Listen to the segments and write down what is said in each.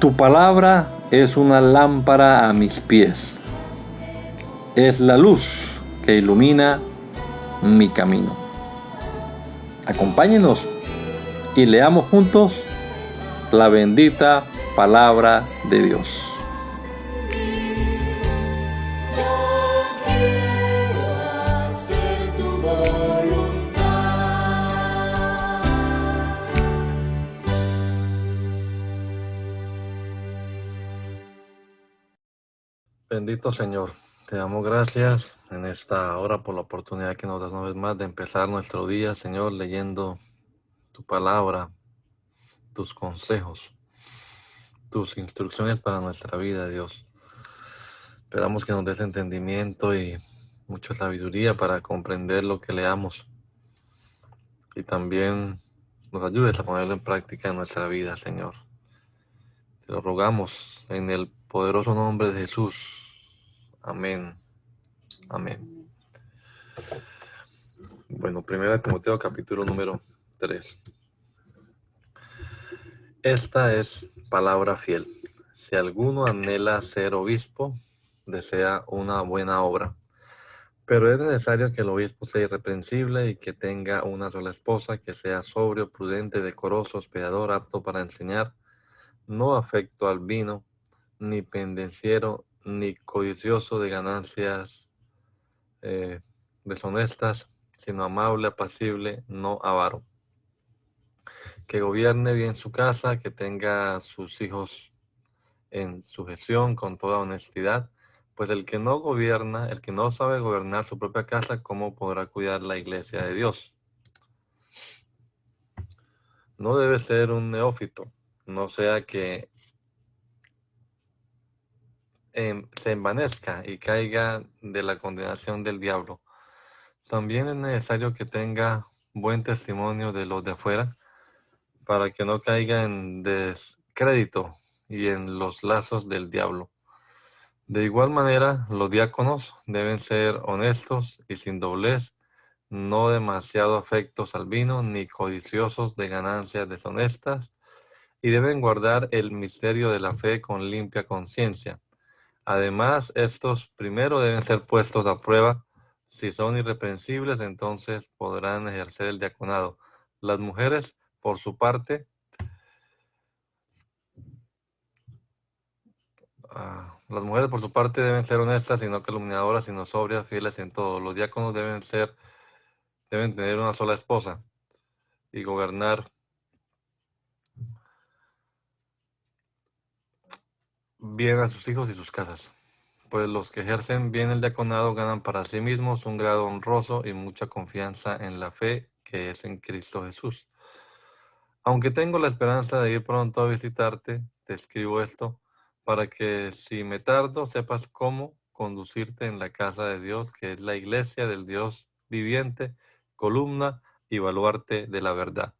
Tu palabra es una lámpara a mis pies, es la luz que ilumina mi camino. Acompáñenos y leamos juntos la bendita palabra de Dios. Bendito Señor, te damos gracias en esta hora por la oportunidad que nos das una vez más de empezar nuestro día, Señor, leyendo tu palabra, tus consejos, tus instrucciones para nuestra vida, Dios. Esperamos que nos des entendimiento y mucha sabiduría para comprender lo que leamos y también nos ayudes a ponerlo en práctica en nuestra vida, Señor. Te lo rogamos en el poderoso nombre de Jesús. Amén. Amén. Bueno, 1 Timoteo capítulo número 3. Esta es palabra fiel. Si alguno anhela ser obispo, desea una buena obra. Pero es necesario que el obispo sea irreprensible y que tenga una sola esposa, que sea sobrio, prudente, decoroso, hospedador, apto para enseñar, no afecto al vino, ni pendenciero, ni codicioso de ganancias deshonestas, sino amable, apacible, no avaro. Que gobierne bien su casa, que tenga a sus hijos en sujeción con toda honestidad, pues el que no gobierna, el que no sabe gobernar su propia casa, ¿cómo podrá cuidar la iglesia de Dios? No debe ser un neófito, no sea que se envanezca y caiga de la condenación del diablo. También es necesario que tenga buen testimonio de los de afuera, para que no caiga en descrédito y en los lazos del diablo. De igual manera, los diáconos deben ser honestos y sin doblez, no demasiado afectos al vino, ni codiciosos de ganancias deshonestas, y deben guardar el misterio de la fe con limpia conciencia. Además, estos primero deben ser puestos a prueba. Si son irreprensibles, entonces podrán ejercer el diaconado. Las mujeres, por su parte, deben ser honestas y no calumniadoras, sino sobrias, fieles en todo. Los diáconos deben tener una sola esposa y gobernar bien a sus hijos y sus casas. Pues los que ejercen bien el diaconado ganan para sí mismos un grado honroso y mucha confianza en la fe que es en Cristo Jesús. Aunque tengo la esperanza de ir pronto a visitarte, te escribo esto para que si me tardo sepas cómo conducirte en la casa de Dios, que es la iglesia del Dios viviente, columna y baluarte de la verdad.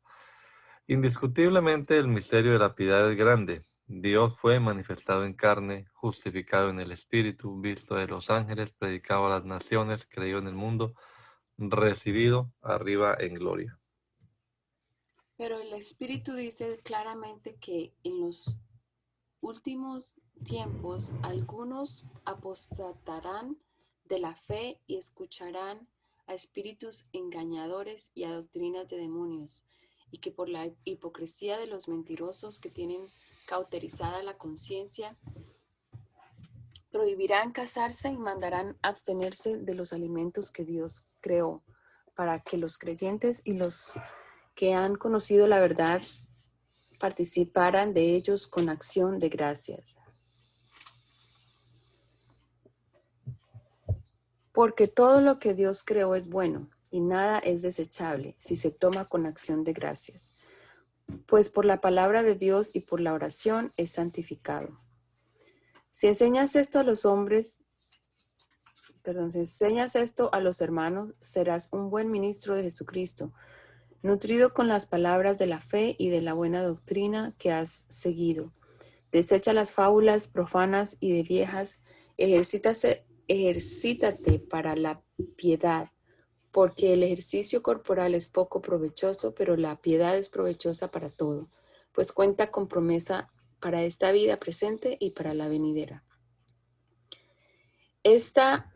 Indiscutiblemente el misterio de la piedad es grande. Dios fue manifestado en carne, justificado en el Espíritu, visto de los ángeles, predicado a las naciones, creído en el mundo, recibido arriba en gloria. Pero el Espíritu dice claramente que en los últimos tiempos algunos apostatarán de la fe y escucharán a espíritus engañadores y a doctrinas de demonios, y que por la hipocresía de los mentirosos que tienen cauterizada la conciencia, prohibirán casarse y mandarán abstenerse de los alimentos que Dios creó, para que los creyentes y los que han conocido la verdad participaran de ellos con acción de gracias. Porque todo lo que Dios creó es bueno, y nada es desechable si se toma con acción de gracias. Pues por la palabra de Dios y por la oración es santificado. Si enseñas esto a los hermanos, serás un buen ministro de Jesucristo, nutrido con las palabras de la fe y de la buena doctrina que has seguido. Desecha las fábulas profanas y de viejas, ejercítate para la piedad, porque el ejercicio corporal es poco provechoso, pero la piedad es provechosa para todo, pues cuenta con promesa para esta vida presente y para la venidera. Esta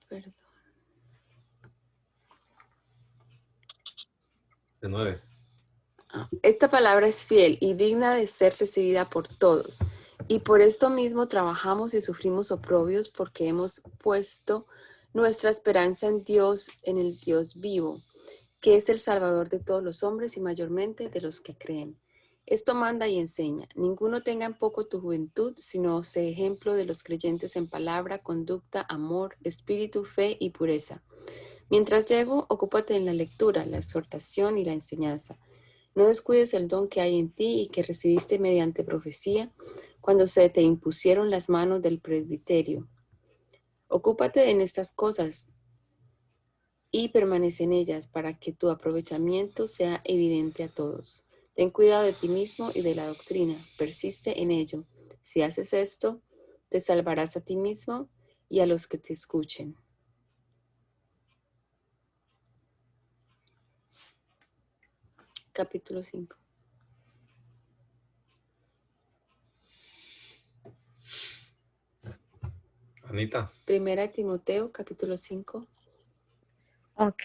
perdón. De 9. Esta palabra es fiel y digna de ser recibida por todos. Y por esto mismo trabajamos y sufrimos oprobios porque hemos puesto nuestra esperanza en Dios, en el Dios vivo, que es el Salvador de todos los hombres y mayormente de los que creen. Esto manda y enseña. Ninguno tenga en poco tu juventud, sino sé ejemplo de los creyentes en palabra, conducta, amor, espíritu, fe y pureza. Mientras llego, ocúpate en la lectura, la exhortación y la enseñanza. No descuides el don que hay en ti y que recibiste mediante profecía cuando se te impusieron las manos del presbiterio. Ocúpate en estas cosas y permanece en ellas para que tu aprovechamiento sea evidente a todos. Ten cuidado de ti mismo y de la doctrina, persiste en ello. Si haces esto, te salvarás a ti mismo y a los que te escuchen. Capítulo 5. Anita. Primera de Timoteo, capítulo 5. Ok.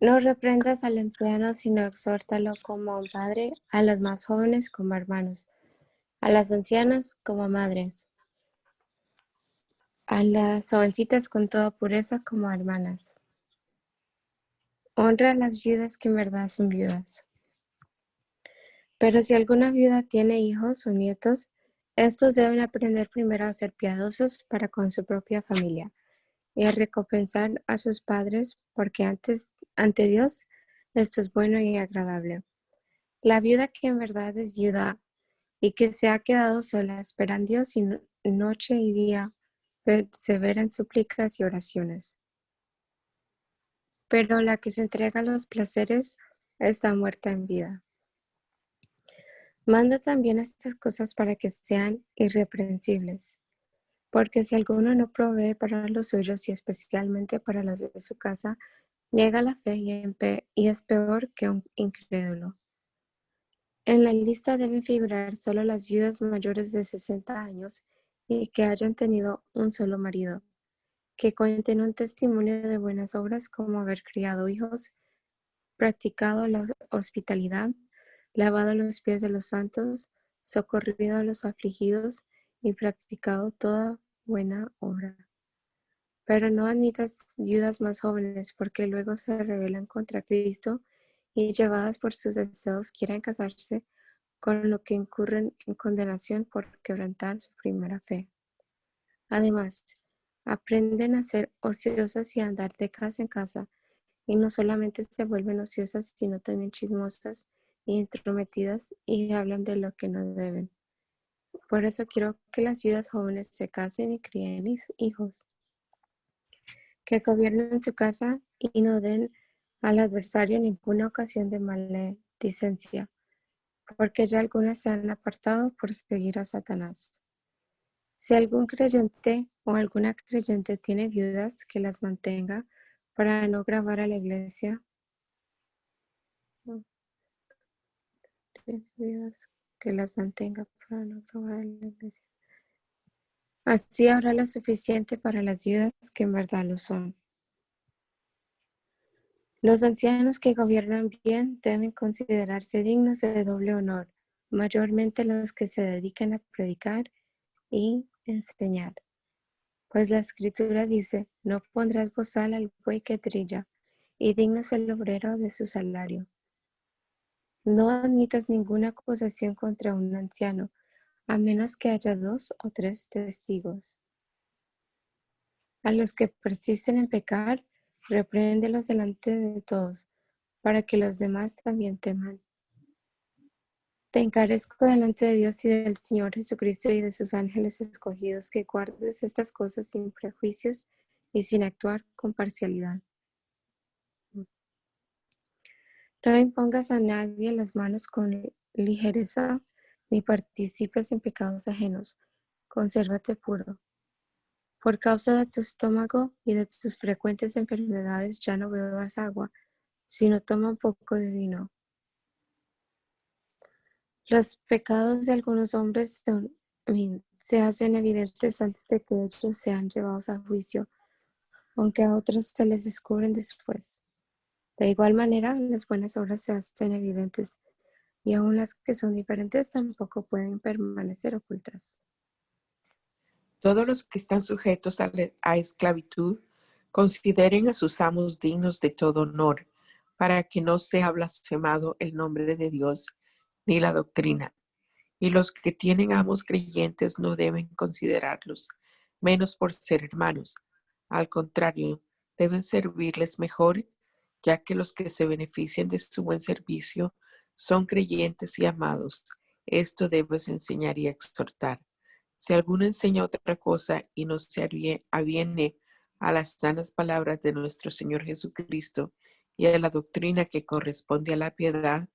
No reprendas al anciano, sino exhórtalo como a un padre, a los más jóvenes como hermanos, a las ancianas como madres, a las jovencitas con toda pureza como hermanas. Honra a las viudas que en verdad son viudas. Pero si alguna viuda tiene hijos o nietos, estos deben aprender primero a ser piadosos para con su propia familia y a recompensar a sus padres, porque ante Dios esto es bueno y agradable. La viuda que en verdad es viuda y que se ha quedado sola espera en Dios y noche y día persevera en súplicas y oraciones. Pero la que se entrega a los placeres está muerta en vida. Manda también estas cosas para que sean irreprensibles, porque si alguno no provee para los suyos y especialmente para los de su casa, niega la fe y es peor que un incrédulo. En la lista deben figurar solo las viudas mayores de 60 años y que hayan tenido un solo marido, que cuenten un testimonio de buenas obras como haber criado hijos, practicado la hospitalidad, lavado los pies de los santos, socorrido a los afligidos y practicado toda buena obra. Pero no admitas viudas más jóvenes, porque luego se rebelan contra Cristo y llevadas por sus deseos quieren casarse, con lo que incurren en condenación por quebrantar su primera fe. Además, aprenden a ser ociosas y a andar de casa en casa, y no solamente se vuelven ociosas, sino también chismosas y entrometidas y hablan de lo que no deben. Por eso quiero que las viudas jóvenes se casen y críen hijos, que gobiernen su casa y no den al adversario ninguna ocasión de maledicencia, porque ya algunas se han apartado por seguir a Satanás. Si algún creyente o alguna creyente tiene viudas, que las mantenga para no gravar a la iglesia. Viudas, que las mantenga para no gravar a la iglesia. Así habrá lo suficiente para las viudas que en verdad lo son. Los ancianos que gobiernan bien deben considerarse dignos de doble honor, mayormente los que se dedican a predicar y enseñar. Pues la escritura dice, no pondrás bozal al buey que trilla, y digno es el obrero de su salario. No admitas ninguna acusación contra un anciano, a menos que haya 2 o 3 testigos. A los que persisten en pecar, repréndelos delante de todos, para que los demás también teman. Te encarezco delante de Dios y del Señor Jesucristo y de sus ángeles escogidos, que guardes estas cosas sin prejuicios y sin actuar con parcialidad. No impongas a nadie las manos con ligereza, ni participes en pecados ajenos. Consérvate puro. Por causa de tu estómago y de tus frecuentes enfermedades ya no bebas agua, sino toma un poco de vino. Los pecados de algunos hombres se hacen evidentes antes de que ellos sean llevados a juicio, aunque a otros se les descubren después. De igual manera, las buenas obras se hacen evidentes, y aun las que son diferentes tampoco pueden permanecer ocultas. Todos los que están sujetos a esclavitud consideren a sus amos dignos de todo honor, para que no sea blasfemado el nombre de Dios ni la doctrina. Y los que tienen amos creyentes no deben considerarlos menos por ser hermanos. Al contrario, deben servirles mejor, ya que los que se benefician de su buen servicio son creyentes y amados. Esto debes enseñar y exhortar. Si alguno enseña otra cosa y no se aviene a las sanas palabras de nuestro Señor Jesucristo y a la doctrina que corresponde a la piedad,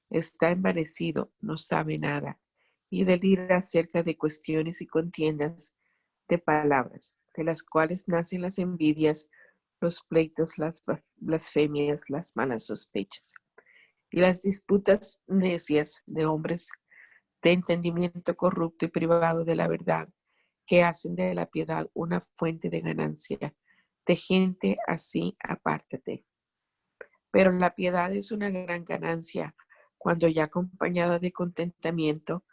está envanecido, no sabe nada, y delira acerca de cuestiones y contiendas de palabras, de las cuales nacen las envidias, los pleitos, las blasfemias, las malas sospechas y las disputas necias de hombres de entendimiento corrupto y privado de la verdad, que hacen de la piedad una fuente de ganancia. De gente así apártate. Pero la piedad es una gran ganancia cuando ya acompañada de contentamiento,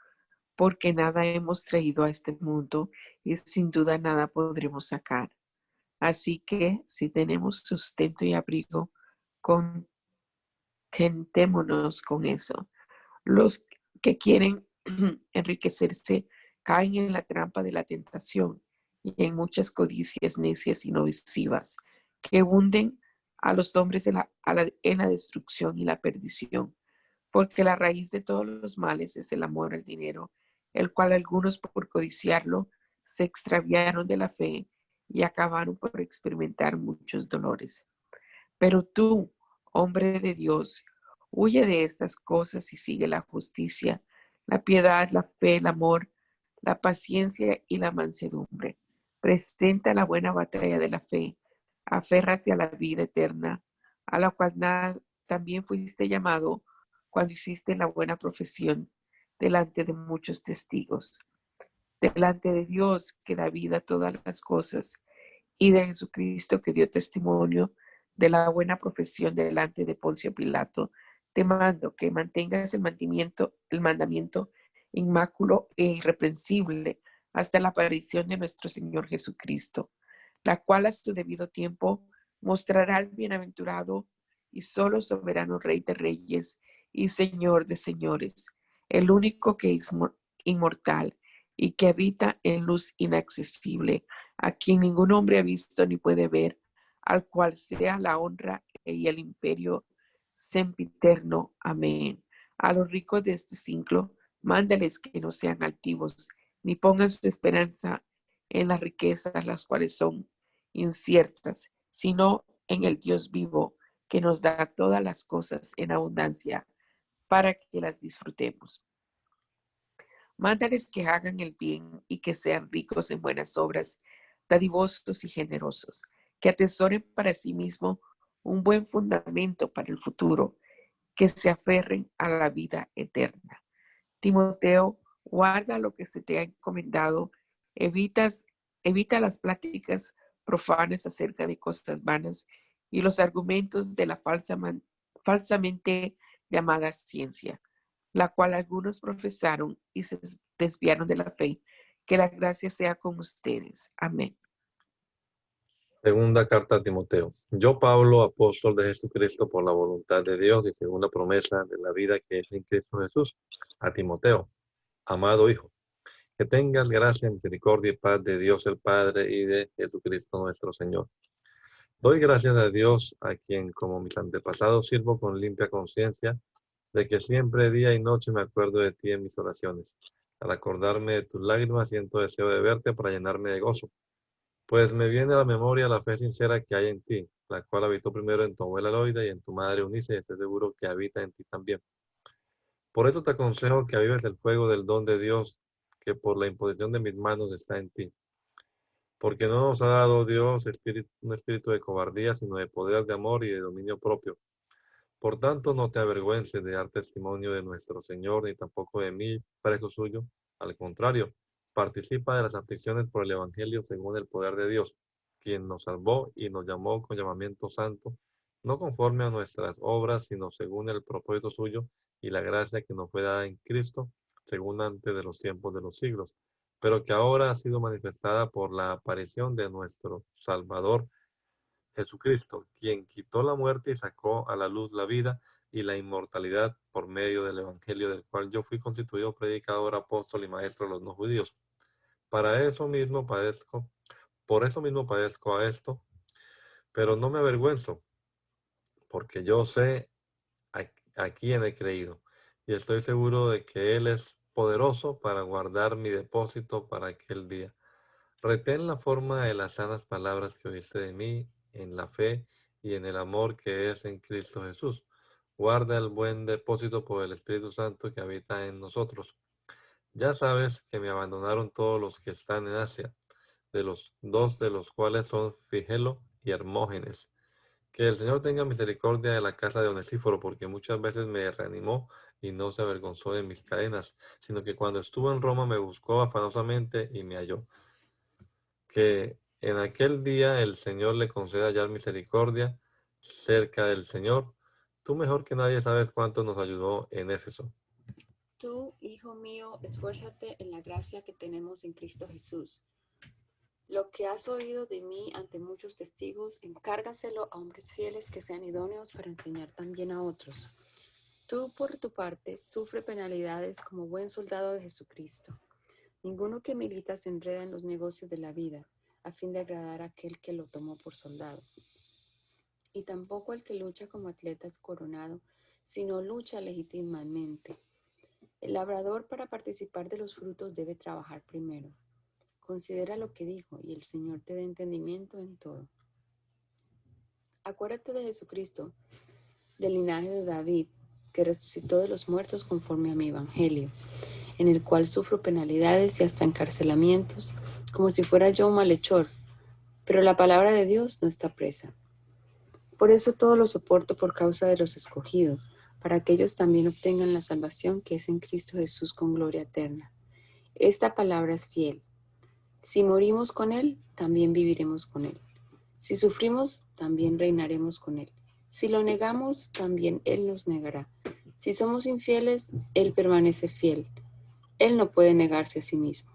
porque nada hemos traído a este mundo y sin duda nada podremos sacar. Así que si tenemos sustento y abrigo, contentémonos con eso. Los que quieren enriquecerse caen en la trampa de la tentación y en muchas codicias necias y nocivas que hunden a los hombres en la destrucción y la perdición, porque la raíz de todos los males es el amor al dinero, el cual algunos por codiciarlo se extraviaron de la fe y acabaron por experimentar muchos dolores. Pero tú, hombre de Dios, huye de estas cosas y sigue la justicia, la piedad, la fe, el amor, la paciencia y la mansedumbre. Presenta la buena batalla de la fe, aférrate a la vida eterna, a la cual también fuiste llamado cuando hiciste la buena profesión delante de muchos testigos. Delante de Dios que da vida a todas las cosas y de Jesucristo que dio testimonio de la buena profesión delante de Poncio Pilato, te mando que mantengas el mandamiento inmáculo e irreprensible hasta la aparición de nuestro Señor Jesucristo, la cual a su debido tiempo mostrará al bienaventurado y solo soberano Rey de Reyes y Señor de Señores, el único que es inmortal y que habita en luz inaccesible, a quien ningún hombre ha visto ni puede ver, al cual sea la honra y el imperio sempiterno. Amén. A los ricos de este siglo, mándales que no sean altivos, ni pongan su esperanza en las riquezas, las cuales son inciertas, sino en el Dios vivo, que nos da todas las cosas en abundancia, para que las disfrutemos. Mándales que hagan el bien y que sean ricos en buenas obras, dadivosos y generosos, que atesoren para sí mismos un buen fundamento para el futuro, que se aferren a la vida eterna. Timoteo, guarda lo que se te ha encomendado, evita las pláticas profanas acerca de cosas vanas y los argumentos de la falsamente llamada ciencia, la cual algunos profesaron y se desviaron de la fe. Que la gracia sea con ustedes. Amén. Segunda carta a Timoteo. Yo, Pablo, apóstol de Jesucristo por la voluntad de Dios y según la promesa de la vida que es en Cristo Jesús, a Timoteo, amado hijo, que tengas gracia, misericordia y paz de Dios el Padre y de Jesucristo nuestro Señor. Doy gracias a Dios, a quien como mis antepasados sirvo con limpia conciencia, de que siempre día y noche me acuerdo de ti en mis oraciones. Al acordarme de tus lágrimas, siento deseo de verte para llenarme de gozo. Pues me viene a la memoria la fe sincera que hay en ti, la cual habitó primero en tu abuela Loida y en tu madre Eunice, y estoy seguro que habita en ti también. Por esto te aconsejo que avives el fuego del don de Dios, que por la imposición de mis manos está en ti. Porque no nos ha dado Dios un espíritu de cobardía, sino de poder, de amor y de dominio propio. Por tanto, no te avergüences de dar testimonio de nuestro Señor, ni tampoco de mí, preso suyo. Al contrario, participa de las aflicciones por el Evangelio según el poder de Dios, quien nos salvó y nos llamó con llamamiento santo, no conforme a nuestras obras, sino según el propósito suyo y la gracia que nos fue dada en Cristo, según antes de los tiempos de los siglos, pero que ahora ha sido manifestada por la aparición de nuestro Salvador Jesucristo, quien quitó la muerte y sacó a la luz la vida y la inmortalidad por medio del Evangelio, del cual yo fui constituido predicador, apóstol y maestro de los no judíos. Para eso mismo padezco, por eso mismo padezco a esto, pero no me avergüenzo, porque yo sé a, a quién he creído, y estoy seguro de que Él es poderoso para guardar mi depósito para aquel día. Retén la forma de las sanas palabras que oíste de mí en la fe y en el amor que es en Cristo Jesús. Guarda el buen depósito por el Espíritu Santo que habita en nosotros. Ya sabes que me abandonaron todos los que están en Asia, de los dos de los cuales son Figelo y Hermógenes. Que el Señor tenga misericordia de la casa de Onesíforo, porque muchas veces me reanimó y no se avergonzó de mis cadenas, sino que cuando estuvo en Roma me buscó afanosamente y me halló. Que en aquel día el Señor le conceda hallar misericordia cerca del Señor. Tú mejor que nadie sabes cuánto nos ayudó en Éfeso. Tú, hijo mío, esfuérzate en la gracia que tenemos en Cristo Jesús. Lo que has oído de mí ante muchos testigos, encárgaselo a hombres fieles que sean idóneos para enseñar también a otros. Tú, por tu parte, sufre penalidades como buen soldado de Jesucristo. Ninguno que milita se enreda en los negocios de la vida, a fin de agradar a aquel que lo tomó por soldado. Y tampoco el que lucha como atleta es coronado, sino lucha legítimamente. El labrador, para participar de los frutos, debe trabajar primero. Considera lo que dijo, y el Señor te dé entendimiento en todo. Acuérdate de Jesucristo, del linaje de David, que resucitó de los muertos conforme a mi evangelio, en el cual sufro penalidades y hasta encarcelamientos, como si fuera yo un malhechor, pero la palabra de Dios no está presa. Por eso todo lo soporto por causa de los escogidos, para que ellos también obtengan la salvación que es en Cristo Jesús con gloria eterna. Esta palabra es fiel. Si morimos con Él, también viviremos con Él. Si sufrimos, también reinaremos con Él. Si lo negamos, también Él nos negará. Si somos infieles, Él permanece fiel. Él no puede negarse a sí mismo.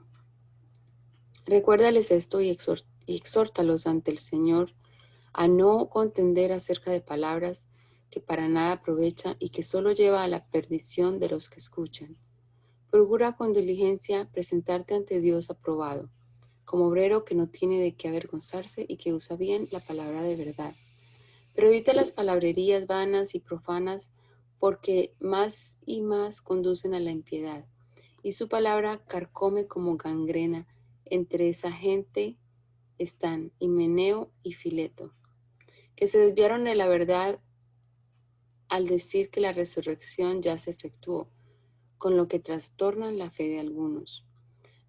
Recuérdales esto y exhórtalos ante el Señor a no contender acerca de palabras que para nada aprovecha y que solo lleva a la perdición de los que escuchan. Procura con diligencia presentarte ante Dios aprobado, como obrero que no tiene de qué avergonzarse y que usa bien la palabra de verdad. Pero evita las palabrerías vanas y profanas, porque más y más conducen a la impiedad, y su palabra carcome como gangrena. Entre esa gente están Himeneo y Fileto, que se desviaron de la verdad al decir que la resurrección ya se efectuó, con lo que trastornan la fe de algunos.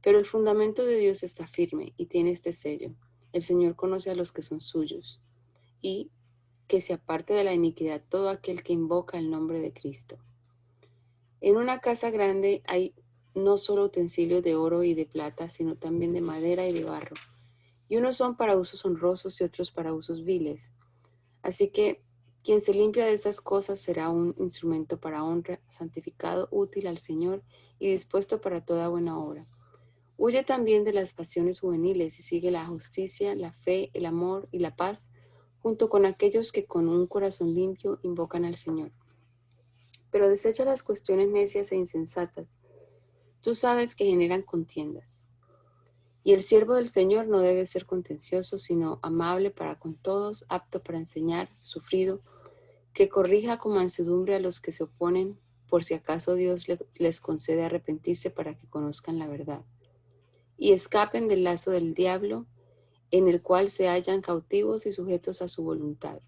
Pero el fundamento de Dios está firme y tiene este sello: el Señor conoce a los que son suyos, y que se aparte de la iniquidad todo aquel que invoca el nombre de Cristo. En una casa grande hay no solo utensilios de oro y de plata, sino también de madera y de barro, y unos son para usos honrosos y otros para usos viles. Así que quien se limpia de esas cosas será un instrumento para honra, santificado, útil al Señor y dispuesto para toda buena obra. Huye también de las pasiones juveniles y sigue la justicia, la fe, el amor y la paz, junto con aquellos que con un corazón limpio invocan al Señor. Pero desecha las cuestiones necias e insensatas. Tú sabes que generan contiendas. Y el siervo del Señor no debe ser contencioso, sino amable para con todos, apto para enseñar, sufrido, que corrija con mansedumbre a los que se oponen, por si acaso Dios les concede arrepentirse para que conozcan la verdad, y escapen del lazo del diablo, en el cual se hallan cautivos y sujetos a su voluntad.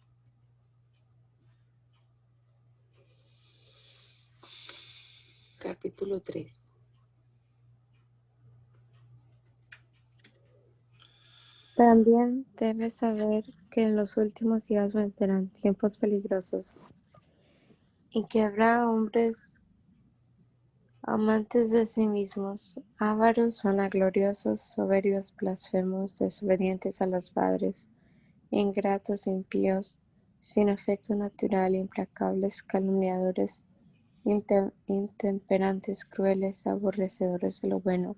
Capítulo 3. También debes saber que en los últimos días vendrán tiempos peligrosos y que habrá hombres amantes de sí mismos, ávaros, vanagloriosos, soberbios, blasfemos, desobedientes a los padres, ingratos, impíos, sin afecto natural, implacables, calumniadores, intemperantes, crueles, aborrecedores de lo bueno,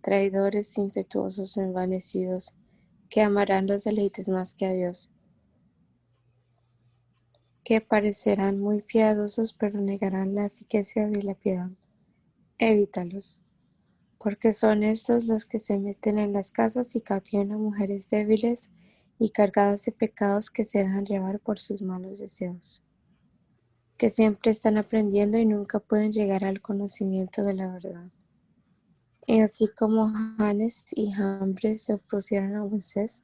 traidores, impetuosos, envanecidos, que amarán los deleites más que a Dios, que parecerán muy piadosos, pero negarán la eficacia de la piedad. Evítalos, porque son estos los que se meten en las casas y cautivan a mujeres débiles y cargadas de pecados que se dejan llevar por sus malos deseos, que siempre están aprendiendo y nunca pueden llegar al conocimiento de la verdad. Y así como Janes y Jambres se opusieron a Moisés,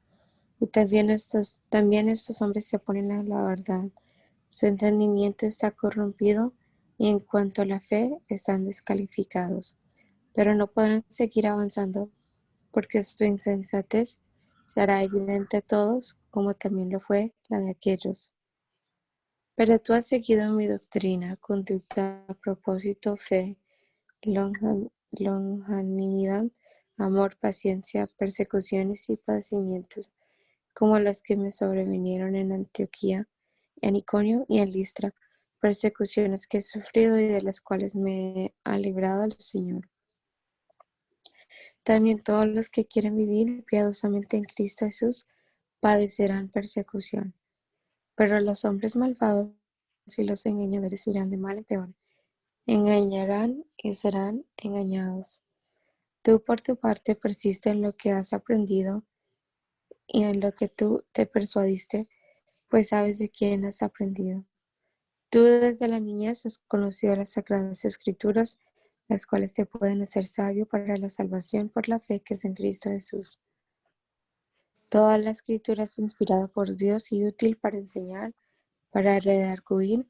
y también estos hombres se oponen a la verdad. Su entendimiento está corrompido y en cuanto a la fe están descalificados, pero no podrán seguir avanzando porque su insensatez se hará evidente a todos, como también lo fue la de aquellos. Pero tú has seguido mi doctrina, conducta, propósito, fe, longanimidad, amor, paciencia, persecuciones y padecimientos, como las que me sobrevinieron en Antioquía, en Iconio y en Listra, persecuciones que he sufrido y de las cuales me ha librado el Señor. También todos los que quieren vivir piadosamente en Cristo Jesús padecerán persecución. Pero los hombres malvados y los engañadores irán de mal en peor. Engañarán y serán engañados. Tú por tu parte persiste en lo que has aprendido y en lo que tú te persuadiste, pues sabes de quién has aprendido. Tú desde la niñez has conocido las sagradas escrituras, las cuales te pueden hacer sabio para la salvación por la fe que es en Cristo Jesús. Toda la escritura es inspirada por Dios y útil para enseñar, para redarguir,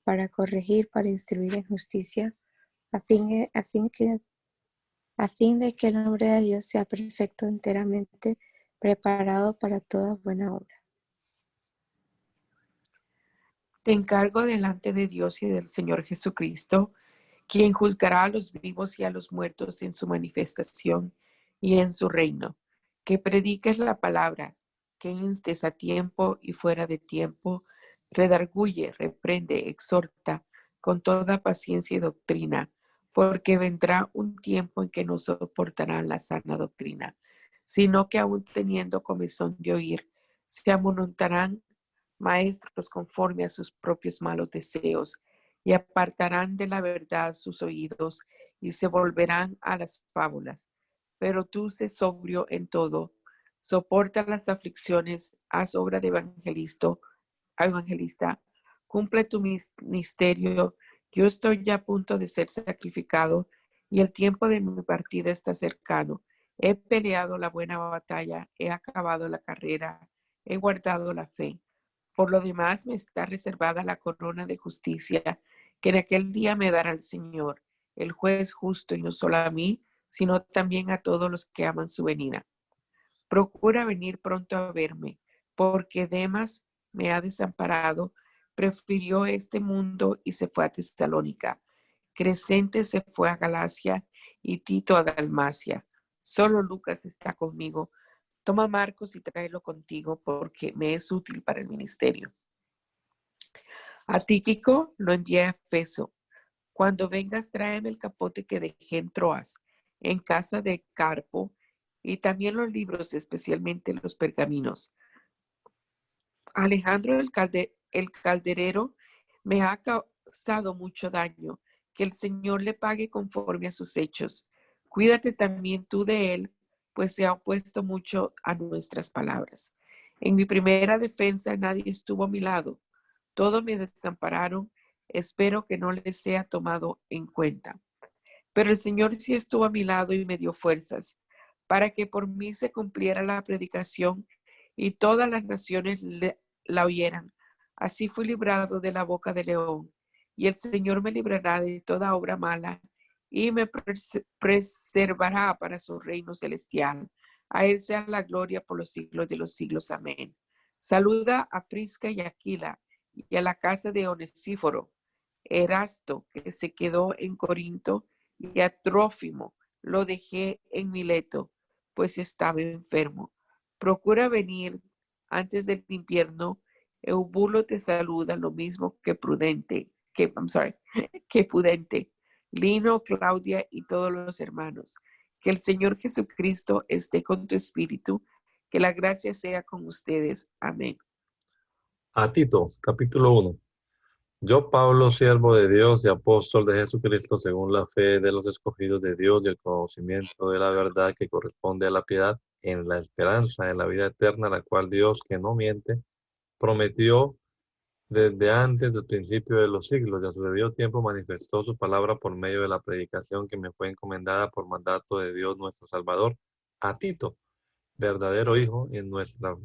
para corregir, para instruir en justicia, a fin de que el hombre de Dios sea perfecto, enteramente preparado para toda buena obra. Te encargo delante de Dios y del Señor Jesucristo, quien juzgará a los vivos y a los muertos en su manifestación y en su reino, que prediques la palabra, que instes a tiempo y fuera de tiempo, redarguye, reprende, exhorta con toda paciencia y doctrina, porque vendrá un tiempo en que no soportarán la sana doctrina, sino que aún teniendo comezón de oír, se amontonarán maestros conforme a sus propios malos deseos, y apartarán de la verdad sus oídos y se volverán a las fábulas. Pero tú sé sobrio en todo, soporta las aflicciones, haz obra de evangelista, cumple tu ministerio. Yo estoy ya a punto de ser sacrificado y el tiempo de mi partida está cercano. He peleado la buena batalla, he acabado la carrera, he guardado la fe. Por lo demás, me está reservada la corona de justicia que en aquel día me dará el Señor, el juez justo, y no solo a mí, sino también a todos los que aman su venida. Procura venir pronto a verme, porque Demas me ha desamparado, prefirió este mundo y se fue a Tesalónica. Crescente se fue a Galacia y Tito a Dalmacia. Solo Lucas está conmigo. Toma a Marcos y tráelo contigo, porque me es útil para el ministerio. A Tíquico lo envié a Efeso. Cuando vengas, tráeme el capote que dejé en Troas, en casa de Carpo, y también los libros, especialmente los pergaminos. Alejandro el calderero me ha causado mucho daño. Que el Señor le pague conforme a sus hechos. Cuídate también tú de él, pues se ha opuesto mucho a nuestras palabras. En mi primera defensa nadie estuvo a mi lado. Todos me desampararon. Espero que no les sea tomado en cuenta. Pero el Señor sí estuvo a mi lado y me dio fuerzas, para que por mí se cumpliera la predicación y todas las naciones la oyeran. Así fui librado de la boca del león, y el Señor me librará de toda obra mala y me preservará para su reino celestial. A él sea la gloria por los siglos de los siglos. Amén. Saluda a Prisca y Aquila y a la casa de Onesíforo, Erasto, que se quedó en Corinto, y a Trófimo, lo dejé en Mileto, pues estaba enfermo. Procura venir antes del invierno. Eubulo te saluda, lo mismo que que Pudente, Lino, Claudia y todos los hermanos. Que el Señor Jesucristo esté con tu espíritu, que la gracia sea con ustedes. Amén. A Tito, capítulo 1. Yo, Pablo, siervo de Dios y apóstol de Jesucristo, según la fe de los escogidos de Dios y el conocimiento de la verdad que corresponde a la piedad, en la esperanza en la vida eterna, la cual Dios, que no miente, prometió desde antes del principio de los siglos, y a su debido tiempo manifestó su palabra por medio de la predicación que me fue encomendada por mandato de Dios nuestro Salvador, a Tito, verdadero hijo en nuestra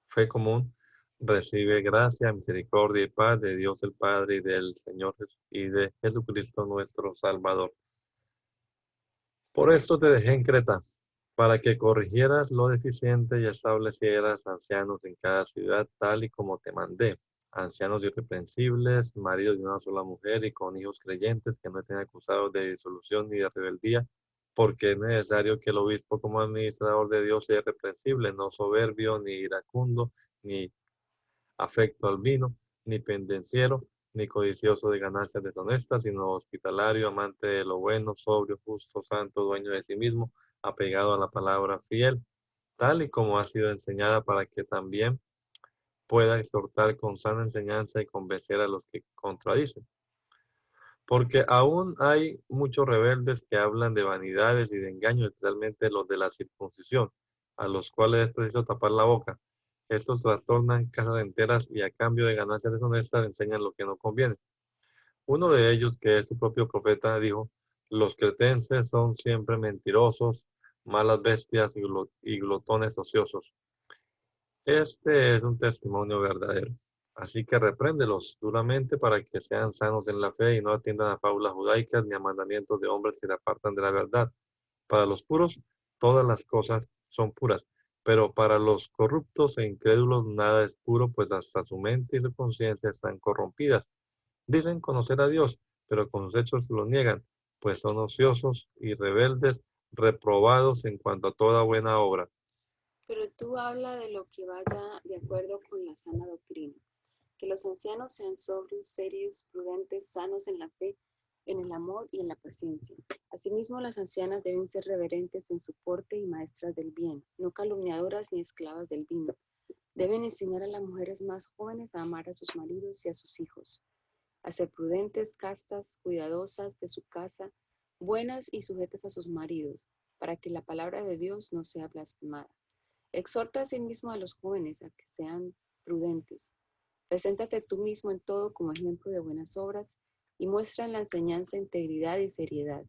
fe común. Recibe gracia, misericordia y paz de Dios el Padre y del Señor y de Jesucristo nuestro Salvador. Por esto te dejé en Creta, para que corrigieras lo deficiente y establecieras ancianos en cada ciudad, tal y como te mandé. Ancianos irreprensibles, maridos de una sola mujer y con hijos creyentes que no estén acusados de disolución ni de rebeldía, porque es necesario que el obispo como administrador de Dios sea irreprensible, no soberbio, ni iracundo, ni afecto al vino, ni pendenciero, ni codicioso de ganancias deshonestas, sino hospitalario, amante de lo bueno, sobrio, justo, santo, dueño de sí mismo, apegado a la palabra fiel, tal y como ha sido enseñada, para que también pueda exhortar con sana enseñanza y convencer a los que contradicen. Porque aún hay muchos rebeldes que hablan de vanidades y de engaños, especialmente los de la circuncisión, a los cuales es preciso tapar la boca. Estos trastornan casas enteras y a cambio de ganancias deshonestas enseñan lo que no conviene. Uno de ellos, que es su propio profeta, dijo: los cretenses son siempre mentirosos, malas bestias y glotones ociosos. Este es un testimonio verdadero. Así que repréndelos duramente para que sean sanos en la fe y no atiendan a fábulas judaicas ni a mandamientos de hombres que se apartan de la verdad. Para los puros, todas las cosas son puras, pero para los corruptos e incrédulos nada es puro, pues hasta su mente y su conciencia están corrompidas. Dicen conocer a Dios, pero con sus hechos lo niegan, pues son ociosos y rebeldes, reprobados en cuanto a toda buena obra. Pero tú habla de lo que vaya de acuerdo con la sana doctrina, que los ancianos sean sobrios, serios, prudentes, sanos en la fe, en el amor y en la paciencia. Asimismo, las ancianas deben ser reverentes en su porte y maestras del bien, no calumniadoras ni esclavas del vino. Deben enseñar a las mujeres más jóvenes a amar a sus maridos y a sus hijos, a ser prudentes, castas, cuidadosas de su casa, buenas y sujetas a sus maridos, para que la palabra de Dios no sea blasfemada. Exhorta asimismo a los jóvenes a que sean prudentes. Preséntate tú mismo en todo como ejemplo de buenas obras y muestra en la enseñanza integridad y seriedad,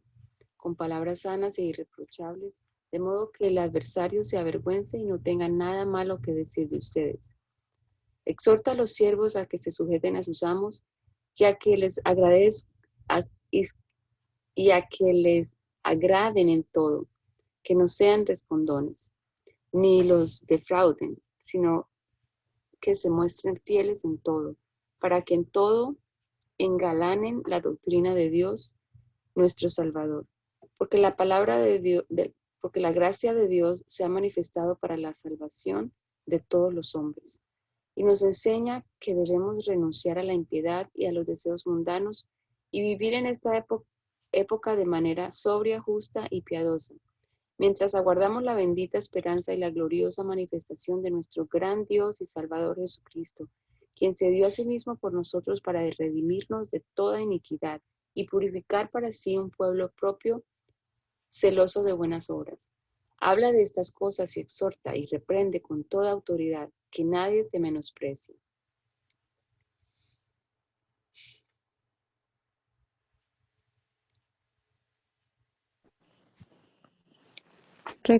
con palabras sanas e irreprochables, de modo que el adversario se avergüence y no tenga nada malo que decir de ustedes. Exhorta a los siervos a que se sujeten a sus amos y a que les agraden en todo, que no sean respondones, ni los defrauden, sino que se muestren fieles en todo, para que en todo engalanen la doctrina de Dios, nuestro Salvador. Porque la palabra de Dios, porque la gracia de Dios se ha manifestado para la salvación de todos los hombres. Y nos enseña que debemos renunciar a la impiedad y a los deseos mundanos y vivir en esta época de manera sobria, justa y piadosa, mientras aguardamos la bendita esperanza y la gloriosa manifestación de nuestro gran Dios y Salvador Jesucristo, quien se dio a sí mismo por nosotros para redimirnos de toda iniquidad y purificar para sí un pueblo propio, celoso de buenas obras. Habla de estas cosas y exhorta y reprende con toda autoridad, que nadie te menosprecie. Re-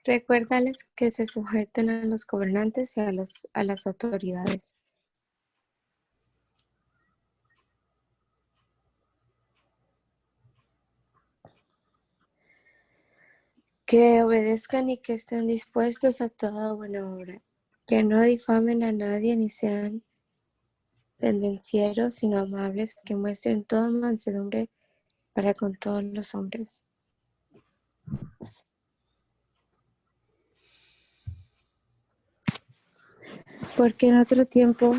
Recuérdales que se sujeten a los gobernantes y a las autoridades, que obedezcan y que estén dispuestos a toda buena obra, que no difamen a nadie ni sean pendencieros, sino amables, que muestren toda mansedumbre para con todos los hombres. Porque en otro tiempo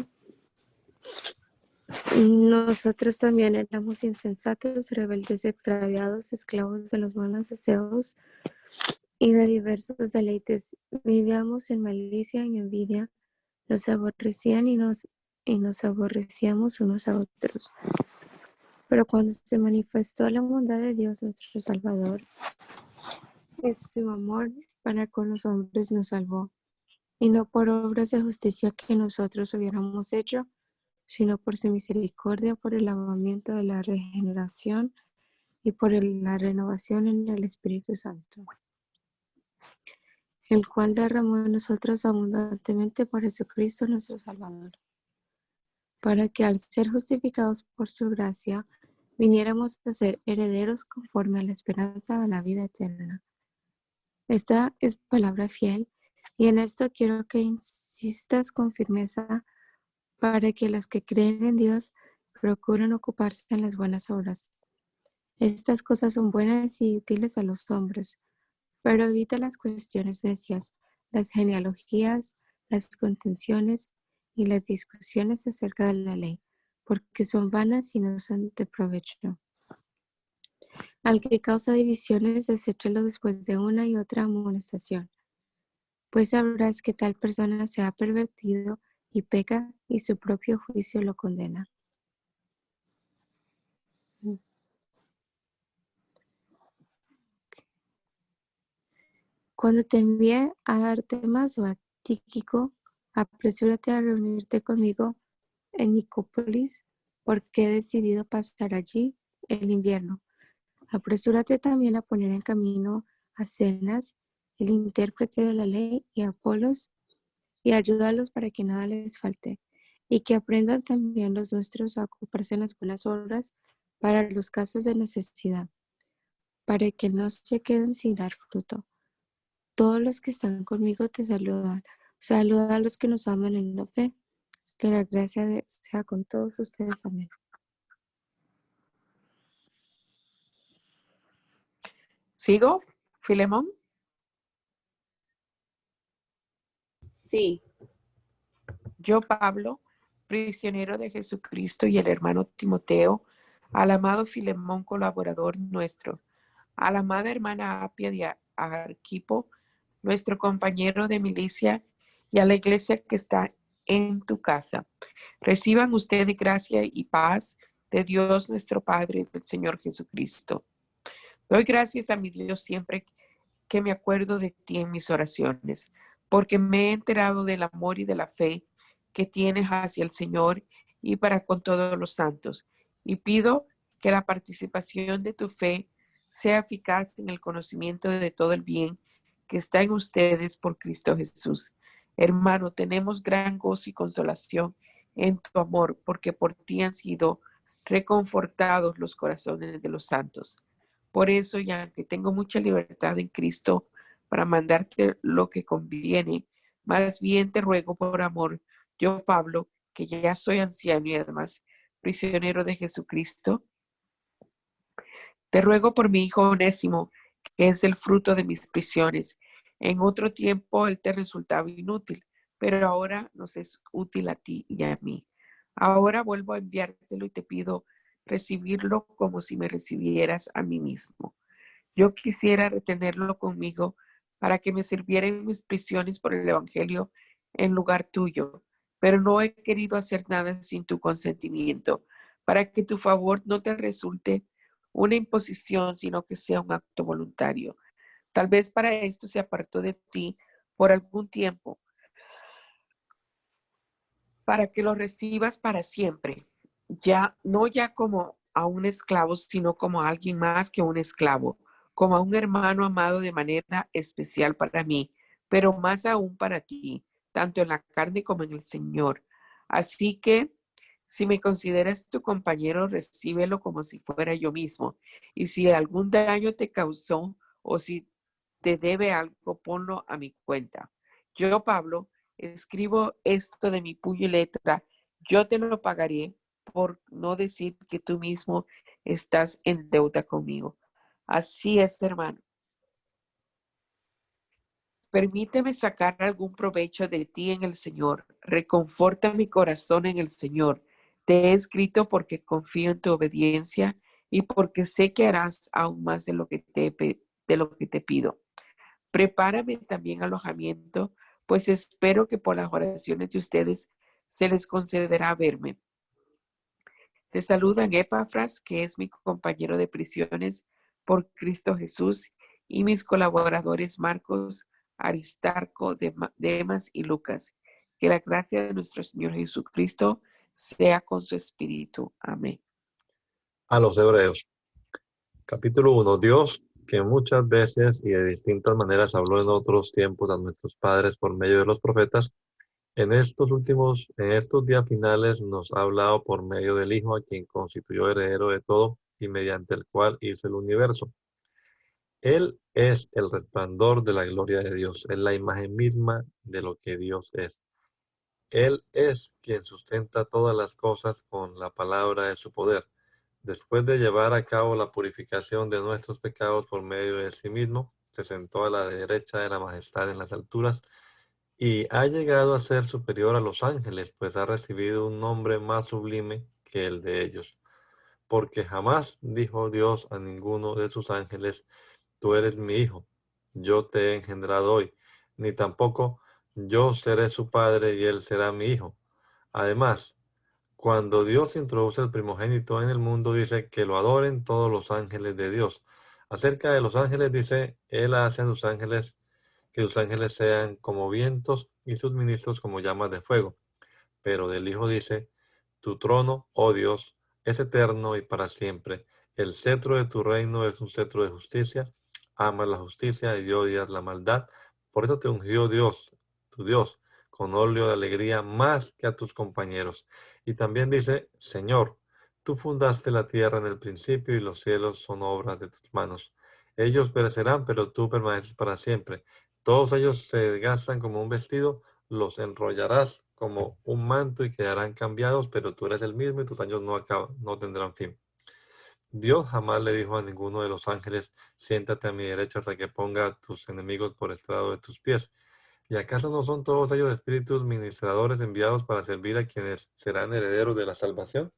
nosotros también éramos insensatos, rebeldes, extraviados, esclavos de los malos deseos y de diversos deleites. Vivíamos en malicia y envidia, nos aborrecían y nos aborrecíamos unos a otros. Pero cuando se manifestó la bondad de Dios, nuestro Salvador, es su amor para con los hombres nos salvó, y no por obras de justicia que nosotros hubiéramos hecho, sino por su misericordia, por el lavamiento de la regeneración y por la renovación en el Espíritu Santo, el cual derramó en nosotros abundantemente por Jesucristo nuestro Salvador, para que al ser justificados por su gracia, viniéramos a ser herederos conforme a la esperanza de la vida eterna. Esta es palabra fiel, y en esto quiero que insistas con firmeza para que los que creen en Dios procuren ocuparse en las buenas obras. Estas cosas son buenas y útiles a los hombres, pero evita las cuestiones necias, las genealogías, las contenciones y las discusiones acerca de la ley, porque son vanas y no son de provecho. Al que causa divisiones, deséchalo después de una y otra amonestación, pues sabrás que tal persona se ha pervertido y peca, y su propio juicio lo condena. Cuando te envíe a Artemas o a Tíquico, apresúrate a reunirte conmigo en Nicópolis, porque he decidido pasar allí el invierno. Apresúrate también a poner en camino a Zenas, el intérprete de la ley, y a Apolos, y ayúdalos para que nada les falte, y que aprendan también los nuestros a ocuparse en las buenas obras para los casos de necesidad, para que no se queden sin dar fruto. Todos los que están conmigo te saludan. Saluda a los que nos aman en la fe. Que la gracia sea con todos ustedes. Amén. ¿Sigo, Filemón? Sí, Yo, Pablo, prisionero de Jesucristo, y el hermano Timoteo, al amado Filemón, colaborador nuestro, a la amada hermana Apia de Arquipo, nuestro compañero de milicia, y a la iglesia que está en tu casa. Reciban ustedes gracia y paz de Dios nuestro Padre y del Señor Jesucristo. Doy gracias a mi Dios siempre que me acuerdo de ti en mis oraciones, porque me he enterado del amor y de la fe que tienes hacia el Señor y para con todos los santos. Y pido que la participación de tu fe sea eficaz en el conocimiento de todo el bien que está en ustedes por Cristo Jesús. Hermano, tenemos gran gozo y consolación en tu amor, porque por ti han sido reconfortados los corazones de los santos. Por eso, ya que tengo mucha libertad en Cristo para mandarte lo que conviene, más bien te ruego por amor, yo, Pablo, que ya soy anciano y además prisionero de Jesucristo, te ruego por mi hijo Onésimo, que es el fruto de mis prisiones. En otro tiempo él te resultaba inútil, pero ahora nos es útil a ti y a mí. Ahora vuelvo a enviártelo y te pido recibirlo como si me recibieras a mí mismo. Yo quisiera retenerlo conmigo para que me sirviera en mis prisiones por el Evangelio en lugar tuyo, pero no he querido hacer nada sin tu consentimiento, para que tu favor no te resulte una imposición, sino que sea un acto voluntario. Tal vez para esto se apartó de ti por algún tiempo, para que lo recibas para siempre, ya no ya como a un esclavo, sino como a alguien más que un esclavo, como a un hermano amado de manera especial para mí, pero más aún para ti, tanto en la carne como en el Señor. Así que, si me consideras tu compañero, recíbelo como si fuera yo mismo. Y si algún daño te causó, o si te debe algo, ponlo a mi cuenta. Yo, Pablo, escribo esto de mi puño y letra. Yo te lo pagaré, por no decir que tú mismo estás en deuda conmigo. Así es, hermano. Permíteme sacar algún provecho de ti en el Señor. Reconforta mi corazón en el Señor. Te he escrito porque confío en tu obediencia y porque sé que harás aún más de lo que te pido. Prepárame también alojamiento, pues espero que por las oraciones de ustedes se les concederá verme. Te saludan Epafras, que es mi compañero de prisiones por Cristo Jesús, y mis colaboradores Marcos, Aristarco, Demas y Lucas. Que la gracia de nuestro Señor Jesucristo sea con su espíritu. Amén. A los Hebreos. Capítulo 1. Dios, que muchas veces y de distintas maneras habló en otros tiempos a nuestros padres por medio de los profetas, en estos días finales nos ha hablado por medio del Hijo, a quien constituyó heredero de todo y mediante el cual hizo el universo. Él es el resplandor de la gloria de Dios, es la imagen misma de lo que Dios es. Él es quien sustenta todas las cosas con la palabra de su poder. Después de llevar a cabo la purificación de nuestros pecados por medio de sí mismo, se sentó a la derecha de la majestad en las alturas y ha llegado a ser superior a los ángeles, pues ha recibido un nombre más sublime que el de ellos. Porque jamás dijo Dios a ninguno de sus ángeles: tú eres mi hijo, yo te he engendrado hoy, ni tampoco yo seré su padre y él será mi hijo. Además, cuando Dios introduce el primogénito en el mundo, dice que lo adoren todos los ángeles de Dios. Acerca de los ángeles dice: Él hace a sus ángeles que sus ángeles sean como vientos y sus ministros como llamas de fuego. Pero del Hijo dice: tu trono, oh Dios, es eterno y para siempre. El cetro de tu reino es un cetro de justicia. Amas la justicia y odias la maldad. Por eso te ungió Dios, tu Dios, con óleo de alegría más que a tus compañeros. Y también dice: Señor, tú fundaste la tierra en el principio y los cielos son obras de tus manos. Ellos perecerán, pero tú permaneces para siempre. Todos ellos se desgastan como un vestido, los enrollarás como un manto y quedarán cambiados, pero tú eres el mismo y tus años no tendrán fin. Dios jamás le dijo a ninguno de los ángeles: siéntate a mi derecha hasta que ponga a tus enemigos por estrado de tus pies. ¿Y acaso no son todos ellos espíritus ministradores enviados para servir a quienes serán herederos de la salvación?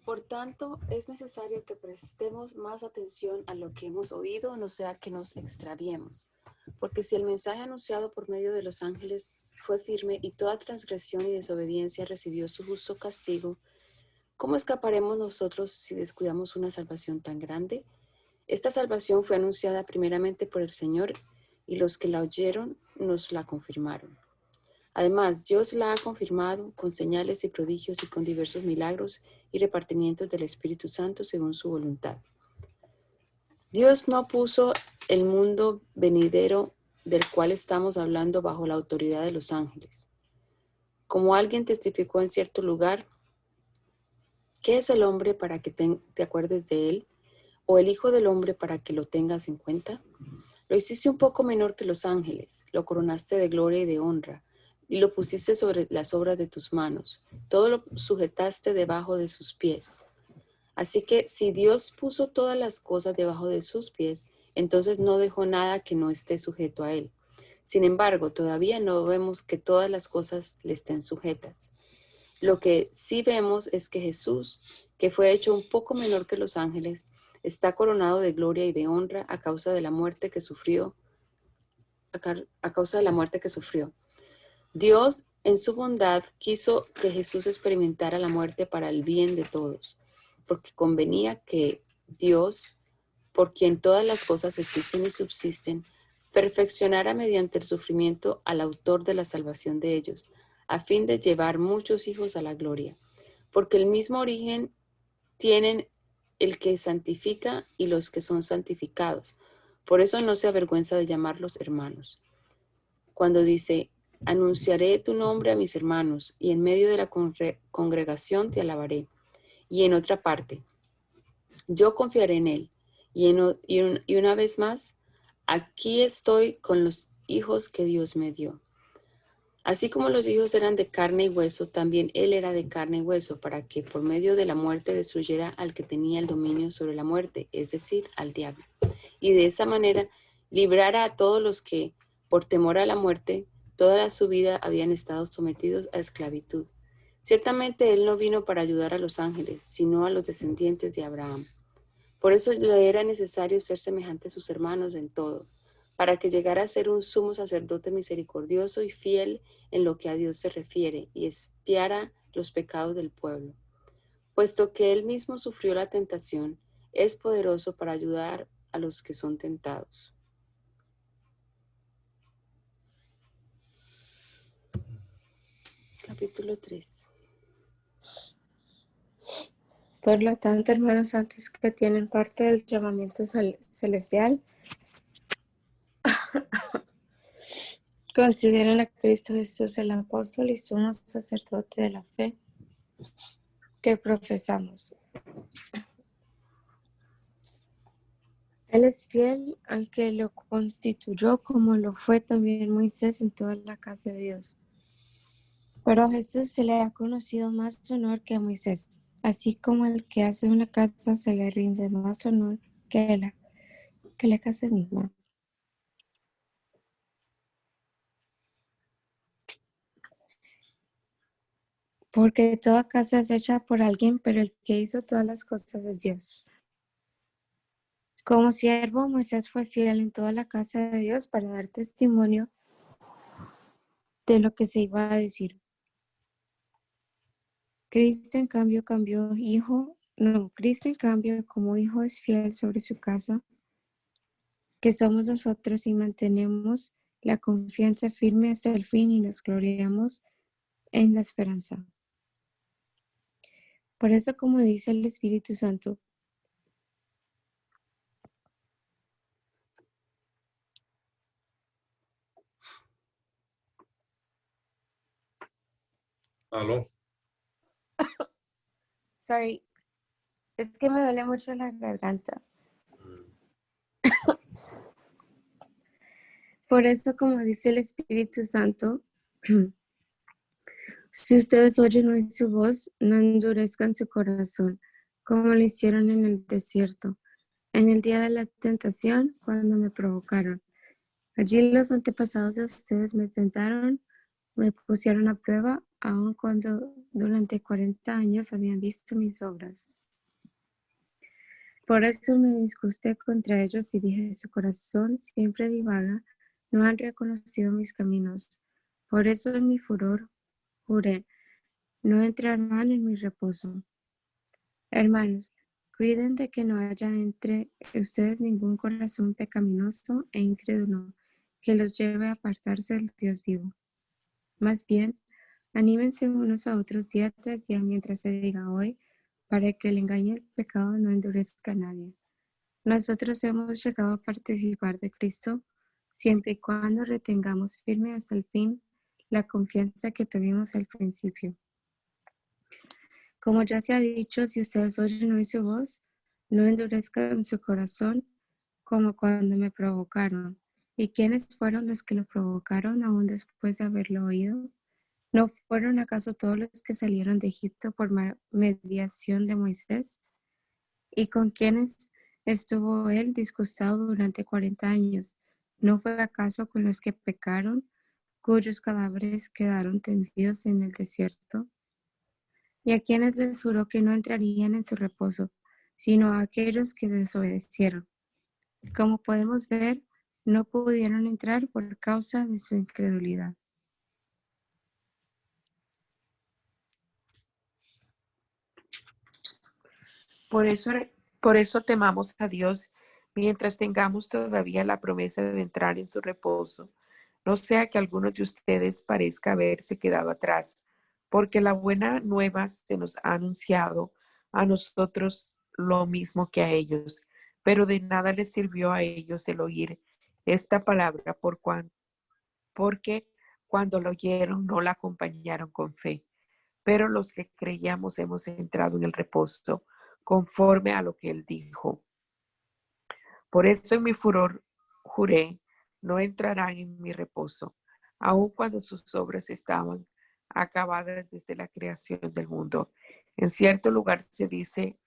Por tanto, es necesario que prestemos más atención a lo que hemos oído, no sea que nos extraviemos. Porque si el mensaje anunciado por medio de los ángeles fue firme y toda transgresión y desobediencia recibió su justo castigo, ¿cómo escaparemos nosotros si descuidamos una salvación tan grande? Esta salvación fue anunciada primeramente por el Señor y los que la oyeron nos la confirmaron. Además, Dios la ha confirmado con señales y prodigios y con diversos milagros y repartimientos del Espíritu Santo según su voluntad. Dios no puso el mundo venidero del cual estamos hablando bajo la autoridad de los ángeles. Como alguien testificó en cierto lugar: ¿qué es el hombre para que te acuerdes de él? ¿O el hijo del hombre para que lo tengas en cuenta? Lo hiciste un poco menor que los ángeles, lo coronaste de gloria y de honra, y lo pusiste sobre las obras de tus manos. Todo lo sujetaste debajo de sus pies. Así que si Dios puso todas las cosas debajo de sus pies, entonces no dejó nada que no esté sujeto a él. Sin embargo, todavía no vemos que todas las cosas le estén sujetas. Lo que sí vemos es que Jesús, que fue hecho un poco menor que los ángeles, está coronado de gloria y de honra a causa de la muerte que sufrió. Dios, en su bondad, quiso que Jesús experimentara la muerte para el bien de todos, porque convenía que Dios, por quien todas las cosas existen y subsisten, perfeccionara mediante el sufrimiento al autor de la salvación de ellos, a fin de llevar muchos hijos a la gloria, porque el mismo origen tienen el que santifica y los que son santificados. Por eso no se avergüenza de llamarlos hermanos. Cuando dice: anunciaré tu nombre a mis hermanos, y en medio de la congregación te alabaré. Y en otra parte: yo confiaré en él, Y una vez más, aquí estoy con los hijos que Dios me dio. Así como los hijos eran de carne y hueso, también él era de carne y hueso, para que por medio de la muerte destruyera al que tenía el dominio sobre la muerte, es decir, al diablo. Y de esa manera librara a todos los que, por temor a la muerte, toda su vida habían estado sometidos a esclavitud. Ciertamente él no vino para ayudar a los ángeles, sino a los descendientes de Abraham. Por eso le era necesario ser semejante a sus hermanos en todo, para que llegara a ser un sumo sacerdote misericordioso y fiel en lo que a Dios se refiere, y expiara los pecados del pueblo. Puesto que él mismo sufrió la tentación, es poderoso para ayudar a los que son tentados. Capítulo 3. Por lo tanto, hermanos santos que tienen parte del llamamiento celestial, consideren a Cristo Jesús el apóstol y sumo sacerdote de la fe que profesamos. Él es fiel al que lo constituyó, como lo fue también Moisés en toda la casa de Dios. Pero a Jesús se le ha conocido más honor que a Moisés, así como el que hace una casa se le rinde más honor que la casa misma. Porque toda casa es hecha por alguien, pero el que hizo todas las cosas es Dios. Como siervo, Moisés fue fiel en toda la casa de Dios para dar testimonio de lo que se iba a decir. Cristo, en cambio, como hijo es fiel sobre su casa, que somos nosotros, y mantenemos la confianza firme hasta el fin y nos gloriamos en la esperanza. Por eso, como dice el Espíritu Santo, Aló. es que me duele mucho la garganta. Por eso, como dice el Espíritu Santo, si ustedes oyen hoy su voz, no endurezcan su corazón, como lo hicieron en el desierto, en el día de la tentación, cuando me provocaron. Allí los antepasados de ustedes me tentaron, me pusieron a prueba, aun cuando durante 40 años habían visto mis obras. Por eso me disgusté contra ellos y dije, su corazón siempre divaga, no han reconocido mis caminos. Por eso en mi furor juré, no entrarán en mi reposo. Hermanos, cuiden de que no haya entre ustedes ningún corazón pecaminoso e incrédulo que los lleve a apartarse del Dios vivo. Más bien, anímense unos a otros día tras día mientras se diga hoy, para que el engaño del pecado no endurezca a nadie. Nosotros hemos llegado a participar de Cristo siempre y cuando retengamos firme hasta el fin la confianza que tuvimos al principio. Como ya se ha dicho, si ustedes oyen hoy su voz, no endurezcan su corazón como cuando me provocaron. ¿Y quiénes fueron los que lo provocaron aún después de haberlo oído? ¿No fueron acaso todos los que salieron de Egipto por mediación de Moisés? ¿Y con quienes estuvo él disgustado durante 40 años? ¿No fue acaso con los que pecaron, cuyos cadáveres quedaron tendidos en el desierto? ¿Y a quienes les juró que no entrarían en su reposo, sino a aquellos que desobedecieron? Como podemos ver, no pudieron entrar por causa de su incredulidad. Por eso temamos a Dios mientras tengamos todavía la promesa de entrar en su reposo. No sea que alguno de ustedes parezca haberse quedado atrás, porque la buena nueva se nos ha anunciado a nosotros lo mismo que a ellos, pero de nada les sirvió a ellos el oír esta palabra porque cuando lo oyeron no la acompañaron con fe. Pero los que creíamos hemos entrado en el reposo conforme a lo que él dijo. Por eso en mi furor juré, no entrarán en mi reposo, aun cuando sus obras estaban acabadas desde la creación del mundo. En cierto lugar se dice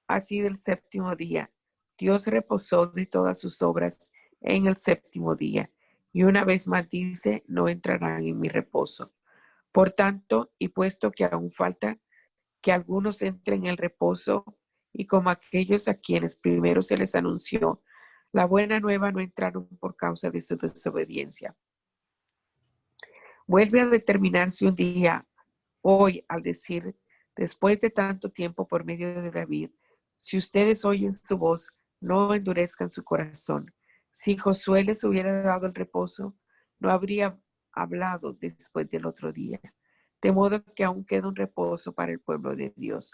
así del séptimo día. Dios reposó de todas sus obras en el séptimo día. Y una vez más dice, no entrarán en mi reposo. Por tanto, y puesto que aún falta que algunos entren en el reposo, y como aquellos a quienes primero se les anunció la buena nueva no entraron por causa de su desobediencia. Vuelve a determinarse un día, hoy, al decir, después de tanto tiempo por medio de David, si ustedes oyen su voz, no endurezcan su corazón. Si Josué les hubiera dado el reposo, no habría hablado después del otro día. De modo que aún queda un reposo para el pueblo de Dios,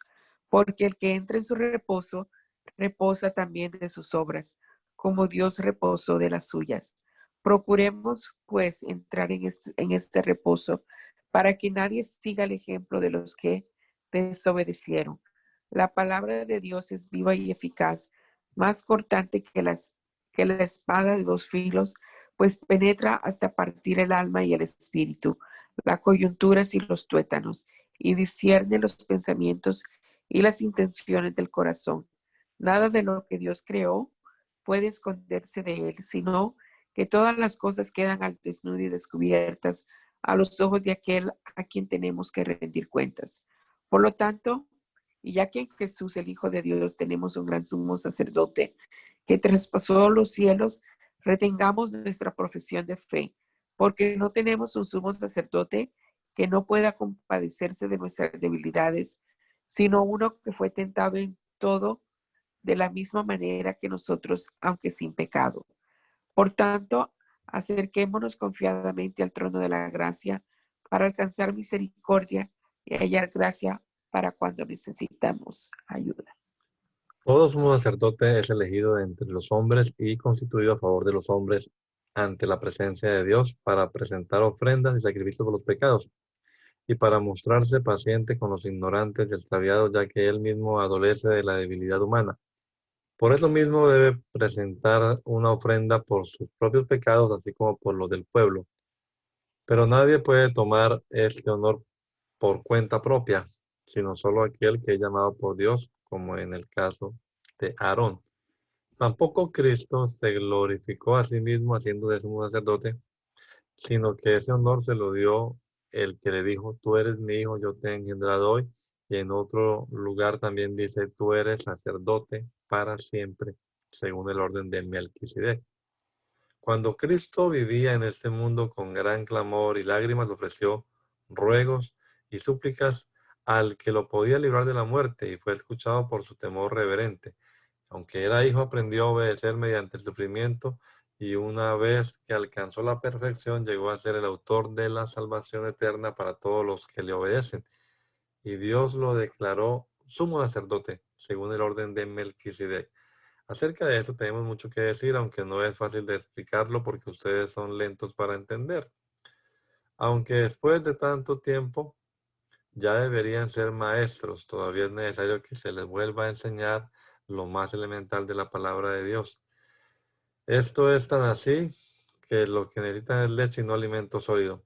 porque el que entra en su reposo, reposa también de sus obras, como Dios reposó de las suyas. Procuremos, pues, entrar en este reposo, para que nadie siga el ejemplo de los que desobedecieron. La palabra de Dios es viva y eficaz, más cortante que la espada de dos filos, pues penetra hasta partir el alma y el espíritu, las coyunturas y los tuétanos, y discierne los pensamientos y las intenciones del corazón. Nada de lo que Dios creó puede esconderse de él, sino que todas las cosas quedan al desnudo y descubiertas a los ojos de aquel a quien tenemos que rendir cuentas. Por lo tanto, y ya que en Jesús, el Hijo de Dios, tenemos un gran sumo sacerdote que traspasó los cielos, retengamos nuestra profesión de fe, porque no tenemos un sumo sacerdote que no pueda compadecerse de nuestras debilidades, sino uno que fue tentado en todo de la misma manera que nosotros, aunque sin pecado. Por tanto, acerquémonos confiadamente al trono de la gracia para alcanzar misericordia y hallar gracia para cuando necesitamos ayuda. Todo sumo sacerdote es elegido entre los hombres y constituido a favor de los hombres ante la presencia de Dios para presentar ofrendas y sacrificios por los pecados y para mostrarse paciente con los ignorantes y extraviados, ya que él mismo adolece de la debilidad humana. Por eso mismo debe presentar una ofrenda por sus propios pecados, así como por los del pueblo. Pero nadie puede tomar este honor por cuenta propia, sino solo aquel que es llamado por Dios, como en el caso de Aarón. Tampoco Cristo se glorificó a sí mismo haciendo de sumo sacerdote, sino que ese honor se lo dio el que le dijo, tú eres mi hijo, yo te he engendrado hoy. Y en otro lugar también dice, tú eres sacerdote para siempre, según el orden de Melquisedec. Cuando Cristo vivía en este mundo con gran clamor y lágrimas, ofreció ruegos y súplicas al que lo podía librar de la muerte y fue escuchado por su temor reverente. Aunque era hijo, aprendió a obedecer mediante el sufrimiento y una vez que alcanzó la perfección, llegó a ser el autor de la salvación eterna para todos los que le obedecen. Y Dios lo declaró sumo sacerdote, según el orden de Melquisedec. Acerca de esto tenemos mucho que decir, aunque no es fácil de explicarlo porque ustedes son lentos para entender. Aunque después de tanto tiempo ya deberían ser maestros, todavía es necesario que se les vuelva a enseñar lo más elemental de la palabra de Dios. Esto es tan así que lo que necesitan es leche y no alimento sólido.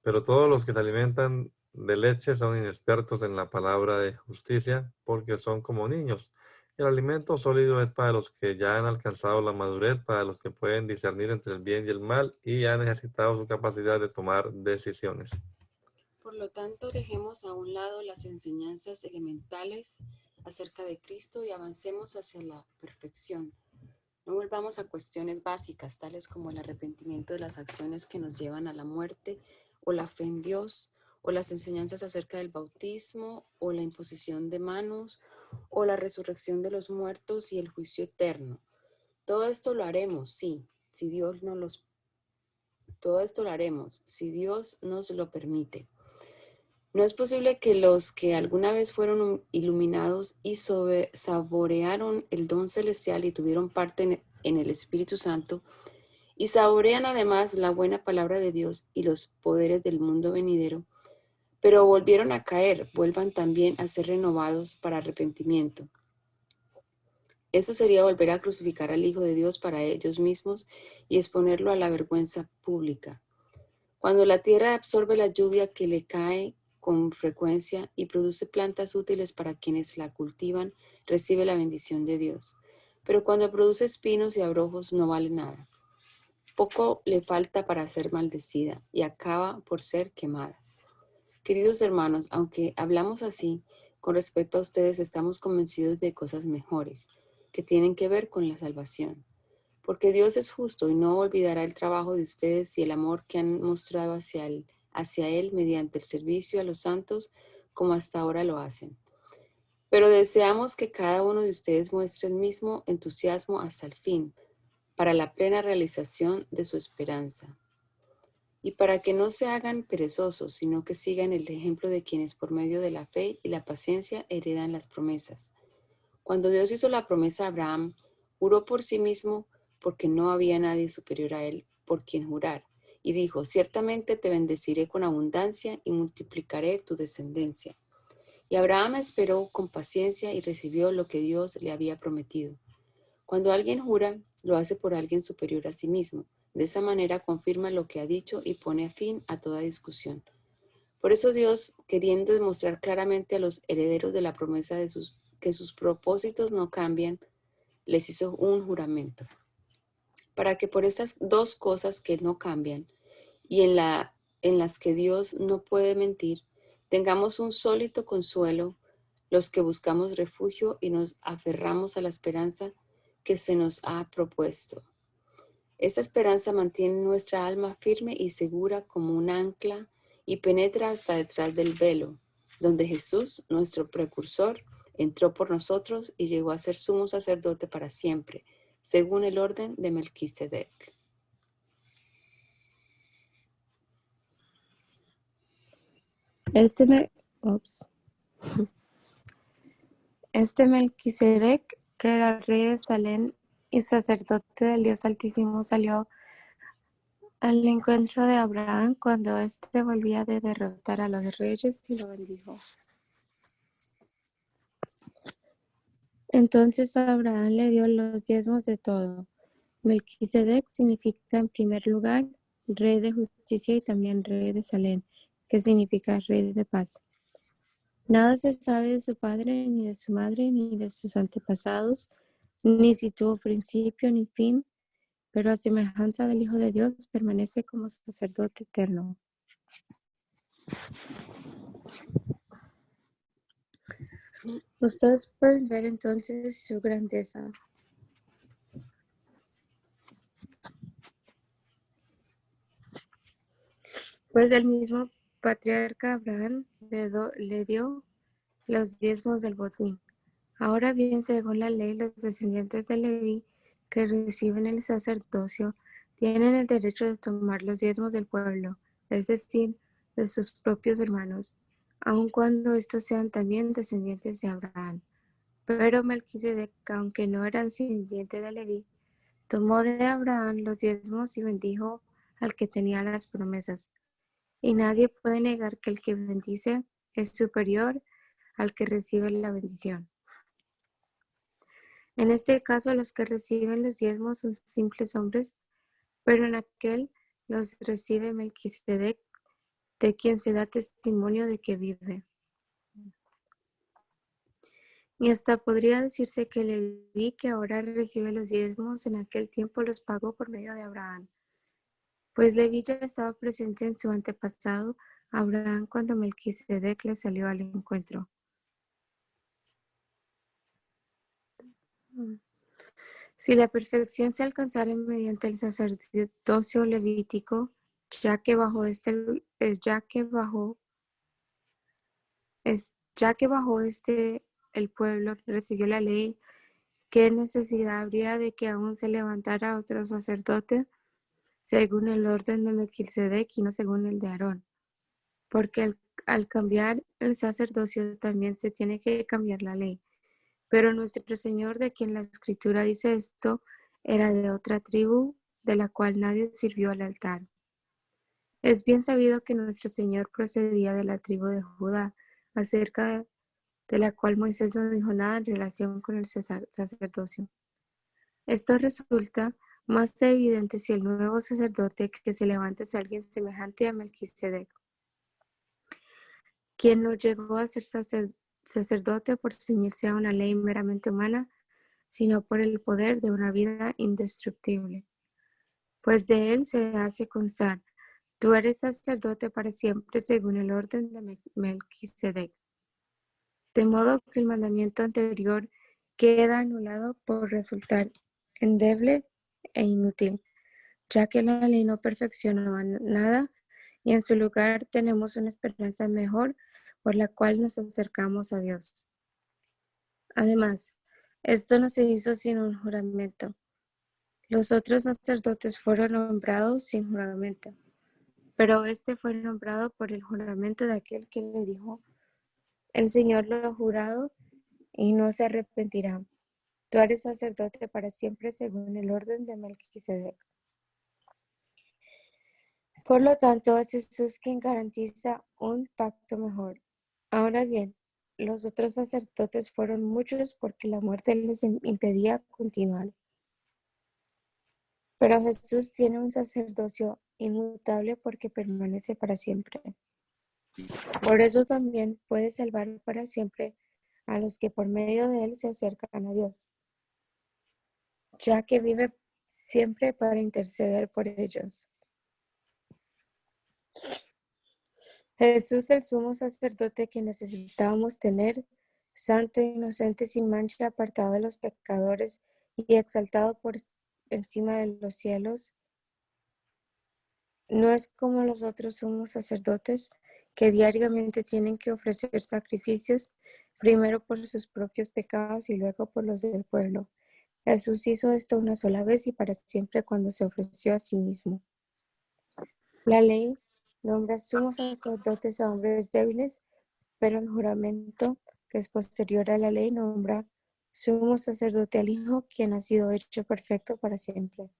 Pero todos los que se alimentan de leche son inexpertos en la palabra de justicia porque son como niños. El alimento sólido es para los que ya han alcanzado la madurez, para los que pueden discernir entre el bien y el mal y han ejercitado su capacidad de tomar decisiones. Por lo tanto, dejemos a un lado las enseñanzas elementales acerca de Cristo y avancemos hacia la perfección. No volvamos a cuestiones básicas, tales como el arrepentimiento de las acciones que nos llevan a la muerte, o la fe en Dios, o las enseñanzas acerca del bautismo, o la imposición de manos, o la resurrección de los muertos y el juicio eterno. Todo esto lo haremos, sí, todo esto lo haremos, si Dios nos lo permite. No es posible que los que alguna vez fueron iluminados y saborearon el don celestial y tuvieron parte en el Espíritu Santo y saborean además la buena palabra de Dios y los poderes del mundo venidero, pero volvieron a caer, vuelvan también a ser renovados para arrepentimiento. Eso sería volver a crucificar al Hijo de Dios para ellos mismos y exponerlo a la vergüenza pública. Cuando la tierra absorbe la lluvia que le cae con frecuencia y produce plantas útiles para quienes la cultivan, recibe la bendición de Dios. Pero cuando produce espinos y abrojos no vale nada. Poco le falta para ser maldecida y acaba por ser quemada. Queridos hermanos, aunque hablamos así, con respecto a ustedes estamos convencidos de cosas mejores, que tienen que ver con la salvación. Porque Dios es justo y no olvidará el trabajo de ustedes y el amor que han mostrado hacia Él mediante el servicio a los santos, como hasta ahora lo hacen. Pero deseamos que cada uno de ustedes muestre el mismo entusiasmo hasta el fin, para la plena realización de su esperanza. Y para que no se hagan perezosos, sino que sigan el ejemplo de quienes por medio de la fe y la paciencia heredan las promesas. Cuando Dios hizo la promesa a Abraham, juró por sí mismo porque no había nadie superior a él por quien jurar. Y dijo, ciertamente te bendeciré con abundancia y multiplicaré tu descendencia. Y Abraham esperó con paciencia y recibió lo que Dios le había prometido. Cuando alguien jura, lo hace por alguien superior a sí mismo. De esa manera confirma lo que ha dicho y pone fin a toda discusión. Por eso Dios, queriendo demostrar claramente a los herederos de la promesa que sus propósitos no cambian, les hizo un juramento. Para que por estas dos cosas que no cambian y en las que Dios no puede mentir, tengamos un sólido consuelo los que buscamos refugio y nos aferramos a la esperanza que se nos ha propuesto. Esta esperanza mantiene nuestra alma firme y segura como un ancla y penetra hasta detrás del velo, donde Jesús, nuestro precursor, entró por nosotros y llegó a ser sumo sacerdote para siempre, según el orden de Melquisedec. Este Melquisedec, que era rey de Salem y sacerdote del Dios Altísimo, salió al encuentro de Abraham cuando éste volvía de derrotar a los reyes y lo bendijo. Entonces Abraham le dio los diezmos de todo. Melquisedec significa en primer lugar rey de justicia y también rey de Salem, que significa rey de paz. Nada se sabe de su padre, ni de su madre, ni de sus antepasados, ni si tuvo principio ni fin, pero a semejanza del Hijo de Dios permanece como sacerdote eterno. Ustedes pueden ver entonces su grandeza. Pues el mismo patriarca Abraham le dio los diezmos del botín. Ahora bien, según la ley, los descendientes de Leví que reciben el sacerdocio tienen el derecho de tomar los diezmos del pueblo, es decir, de sus propios hermanos, aun cuando estos sean también descendientes de Abraham. Pero Melquisedec, aunque no era descendiente de Leví, tomó de Abraham los diezmos y bendijo al que tenía las promesas. Y nadie puede negar que el que bendice es superior al que recibe la bendición. En este caso, los que reciben los diezmos son simples hombres, pero en aquel los recibe Melquisedec, de quien se da testimonio de que vive. Y hasta podría decirse que Leví, que ahora recibe los diezmos, en aquel tiempo los pagó por medio de Abraham. Pues Leví ya estaba presente en su antepasado Abraham cuando Melquisedec le salió al encuentro. Si la perfección se alcanzara mediante el sacerdocio levítico, ya que bajo el pueblo recibió la ley, ¿qué necesidad habría de que aún se levantara otro sacerdote según el orden de Melquisedec y no según el de Aarón? Porque al cambiar el sacerdocio también se tiene que cambiar la ley. Pero nuestro Señor, de quien la Escritura dice esto, era de otra tribu, de la cual nadie sirvió al altar. Es bien sabido que nuestro Señor procedía de la tribu de Judá, acerca de la cual Moisés no dijo nada en relación con el sacerdocio. Esto resulta más evidente si el nuevo sacerdote que se levanta es alguien semejante a Melquisedec, quien no llegó a ser sacerdote por ceñirse a una ley meramente humana, sino por el poder de una vida indestructible. Pues de él se hace constar: tú eres sacerdote para siempre según el orden de Melquisedec. De modo que el mandamiento anterior queda anulado por resultar endeble e inútil, ya que la ley no perfeccionó nada y en su lugar tenemos una esperanza mejor por la cual nos acercamos a Dios. Además, esto no se hizo sin un juramento. Los otros sacerdotes fueron nombrados sin juramento, pero este fue nombrado por el juramento de aquel que le dijo: el Señor lo ha jurado y no se arrepentirá. Tú eres sacerdote para siempre según el orden de Melquisedec. Por lo tanto, es Jesús quien garantiza un pacto mejor. Ahora bien, los otros sacerdotes fueron muchos porque la muerte les impedía continuar. Pero Jesús tiene un sacerdocio inmutable porque permanece para siempre. Por eso también puede salvar para siempre a los que por medio de él se acercan a Dios, ya que vive siempre para interceder por ellos. Jesús, el sumo sacerdote que necesitábamos tener, santo, inocente, sin mancha, apartado de los pecadores y exaltado por encima de los cielos, no es como los otros sumos sacerdotes que diariamente tienen que ofrecer sacrificios, primero por sus propios pecados y luego por los del pueblo. Jesús hizo esto una sola vez y para siempre cuando se ofreció a sí mismo. La ley nombra sumos sacerdotes a hombres débiles, pero el juramento, que es posterior a la ley, nombra sumo sacerdote al Hijo, quien ha sido hecho perfecto para siempre.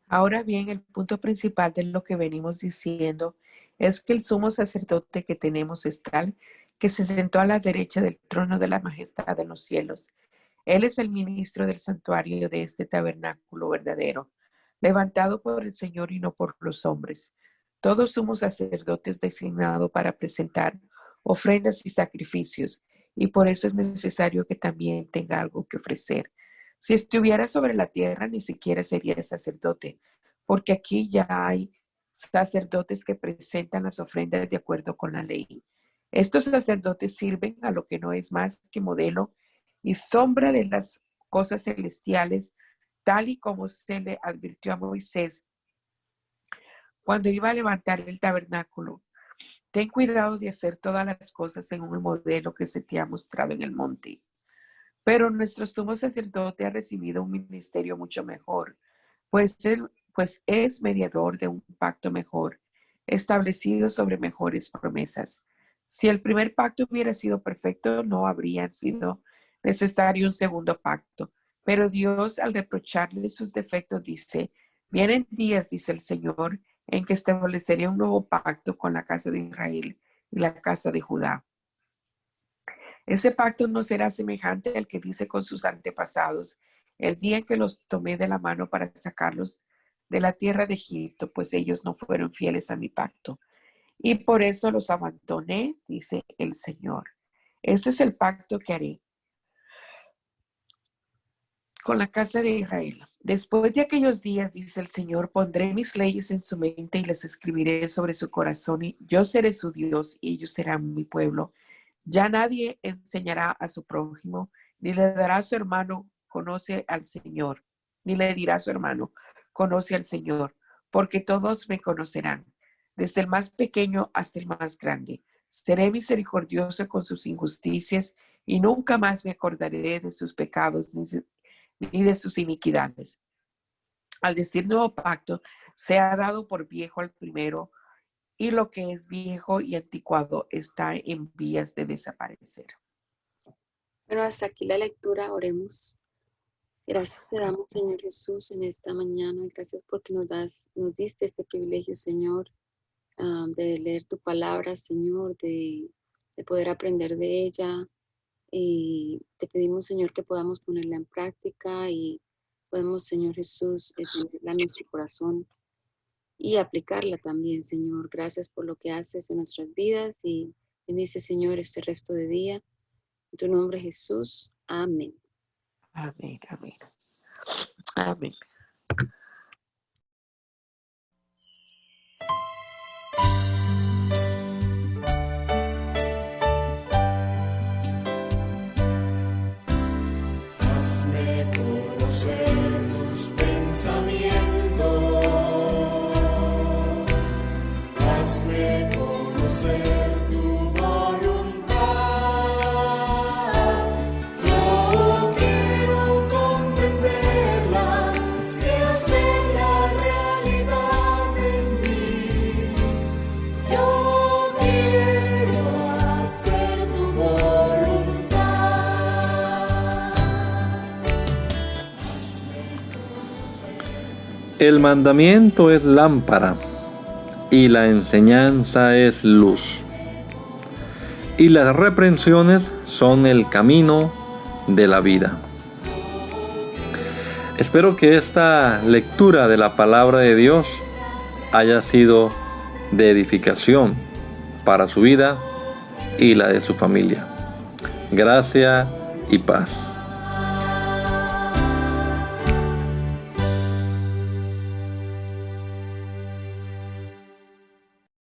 Ahora bien, el punto principal de lo que venimos diciendo es que el sumo sacerdote que tenemos es tal que se sentó a la derecha del trono de la majestad en los cielos. Él es el ministro del santuario de este tabernáculo verdadero, levantado por el Señor y no por los hombres. Todo sumo sacerdote es designado para presentar ofrendas y sacrificios, y por eso es necesario que también tenga algo que ofrecer. Si estuviera sobre la tierra, ni siquiera sería sacerdote, porque aquí ya hay sacerdotes que presentan las ofrendas de acuerdo con la ley. Estos sacerdotes sirven a lo que no es más que modelo y sombra de las cosas celestiales, tal y como se le advirtió a Moisés cuando iba a levantar el tabernáculo. Ten cuidado de hacer todas las cosas según el modelo que se te ha mostrado en el monte. Pero nuestro sumo sacerdote ha recibido un ministerio mucho mejor, pues es mediador de un pacto mejor, establecido sobre mejores promesas. Si el primer pacto hubiera sido perfecto, no habría sido necesario un segundo pacto. Pero Dios, al reprocharle sus defectos, dice: vienen días, dice el Señor, en que estableceré un nuevo pacto con la casa de Israel y la casa de Judá. Ese pacto no será semejante al que dice con sus antepasados, el día en que los tomé de la mano para sacarlos de la tierra de Egipto, pues ellos no fueron fieles a mi pacto. Y por eso los abandoné, dice el Señor. Este es el pacto que haré con la casa de Israel. Después de aquellos días, dice el Señor, pondré mis leyes en su mente y les escribiré sobre su corazón, y yo seré su Dios y ellos serán mi pueblo. Ya nadie enseñará a su prójimo, ni le dará a su hermano, conoce al Señor, ni le dirá a su hermano, conoce al Señor, porque todos me conocerán, desde el más pequeño hasta el más grande. Seré misericordioso con sus injusticias y nunca más me acordaré de sus pecados ni de sus iniquidades. Al decir nuevo pacto, se ha dado por viejo al primero, y lo que es viejo y anticuado está en vías de desaparecer. Bueno, hasta aquí la lectura, oremos. Gracias te damos, Señor Jesús, en esta mañana. Gracias porque nos diste este privilegio, Señor, de leer tu palabra, Señor, de de poder aprender de ella. Y te pedimos, Señor, que podamos ponerla en práctica y podemos, Señor Jesús, tenerla en nuestro corazón y aplicarla también, Señor. Gracias por lo que haces en nuestras vidas y bendice, Señor, este resto de día. En tu nombre, Jesús. Amén. Amén, amén. Amén. Hazme conocer tus pensamientos, hazme conocer tu voluntad. Yo quiero comprenderla y hacerla realidad en mí. Yo quiero hacer tu voluntad. El mandamiento es lámpara y la enseñanza es luz. Y las reprensiones son el camino de la vida. Espero que esta lectura de la palabra de Dios haya sido de edificación para su vida y la de su familia. Gracia y paz.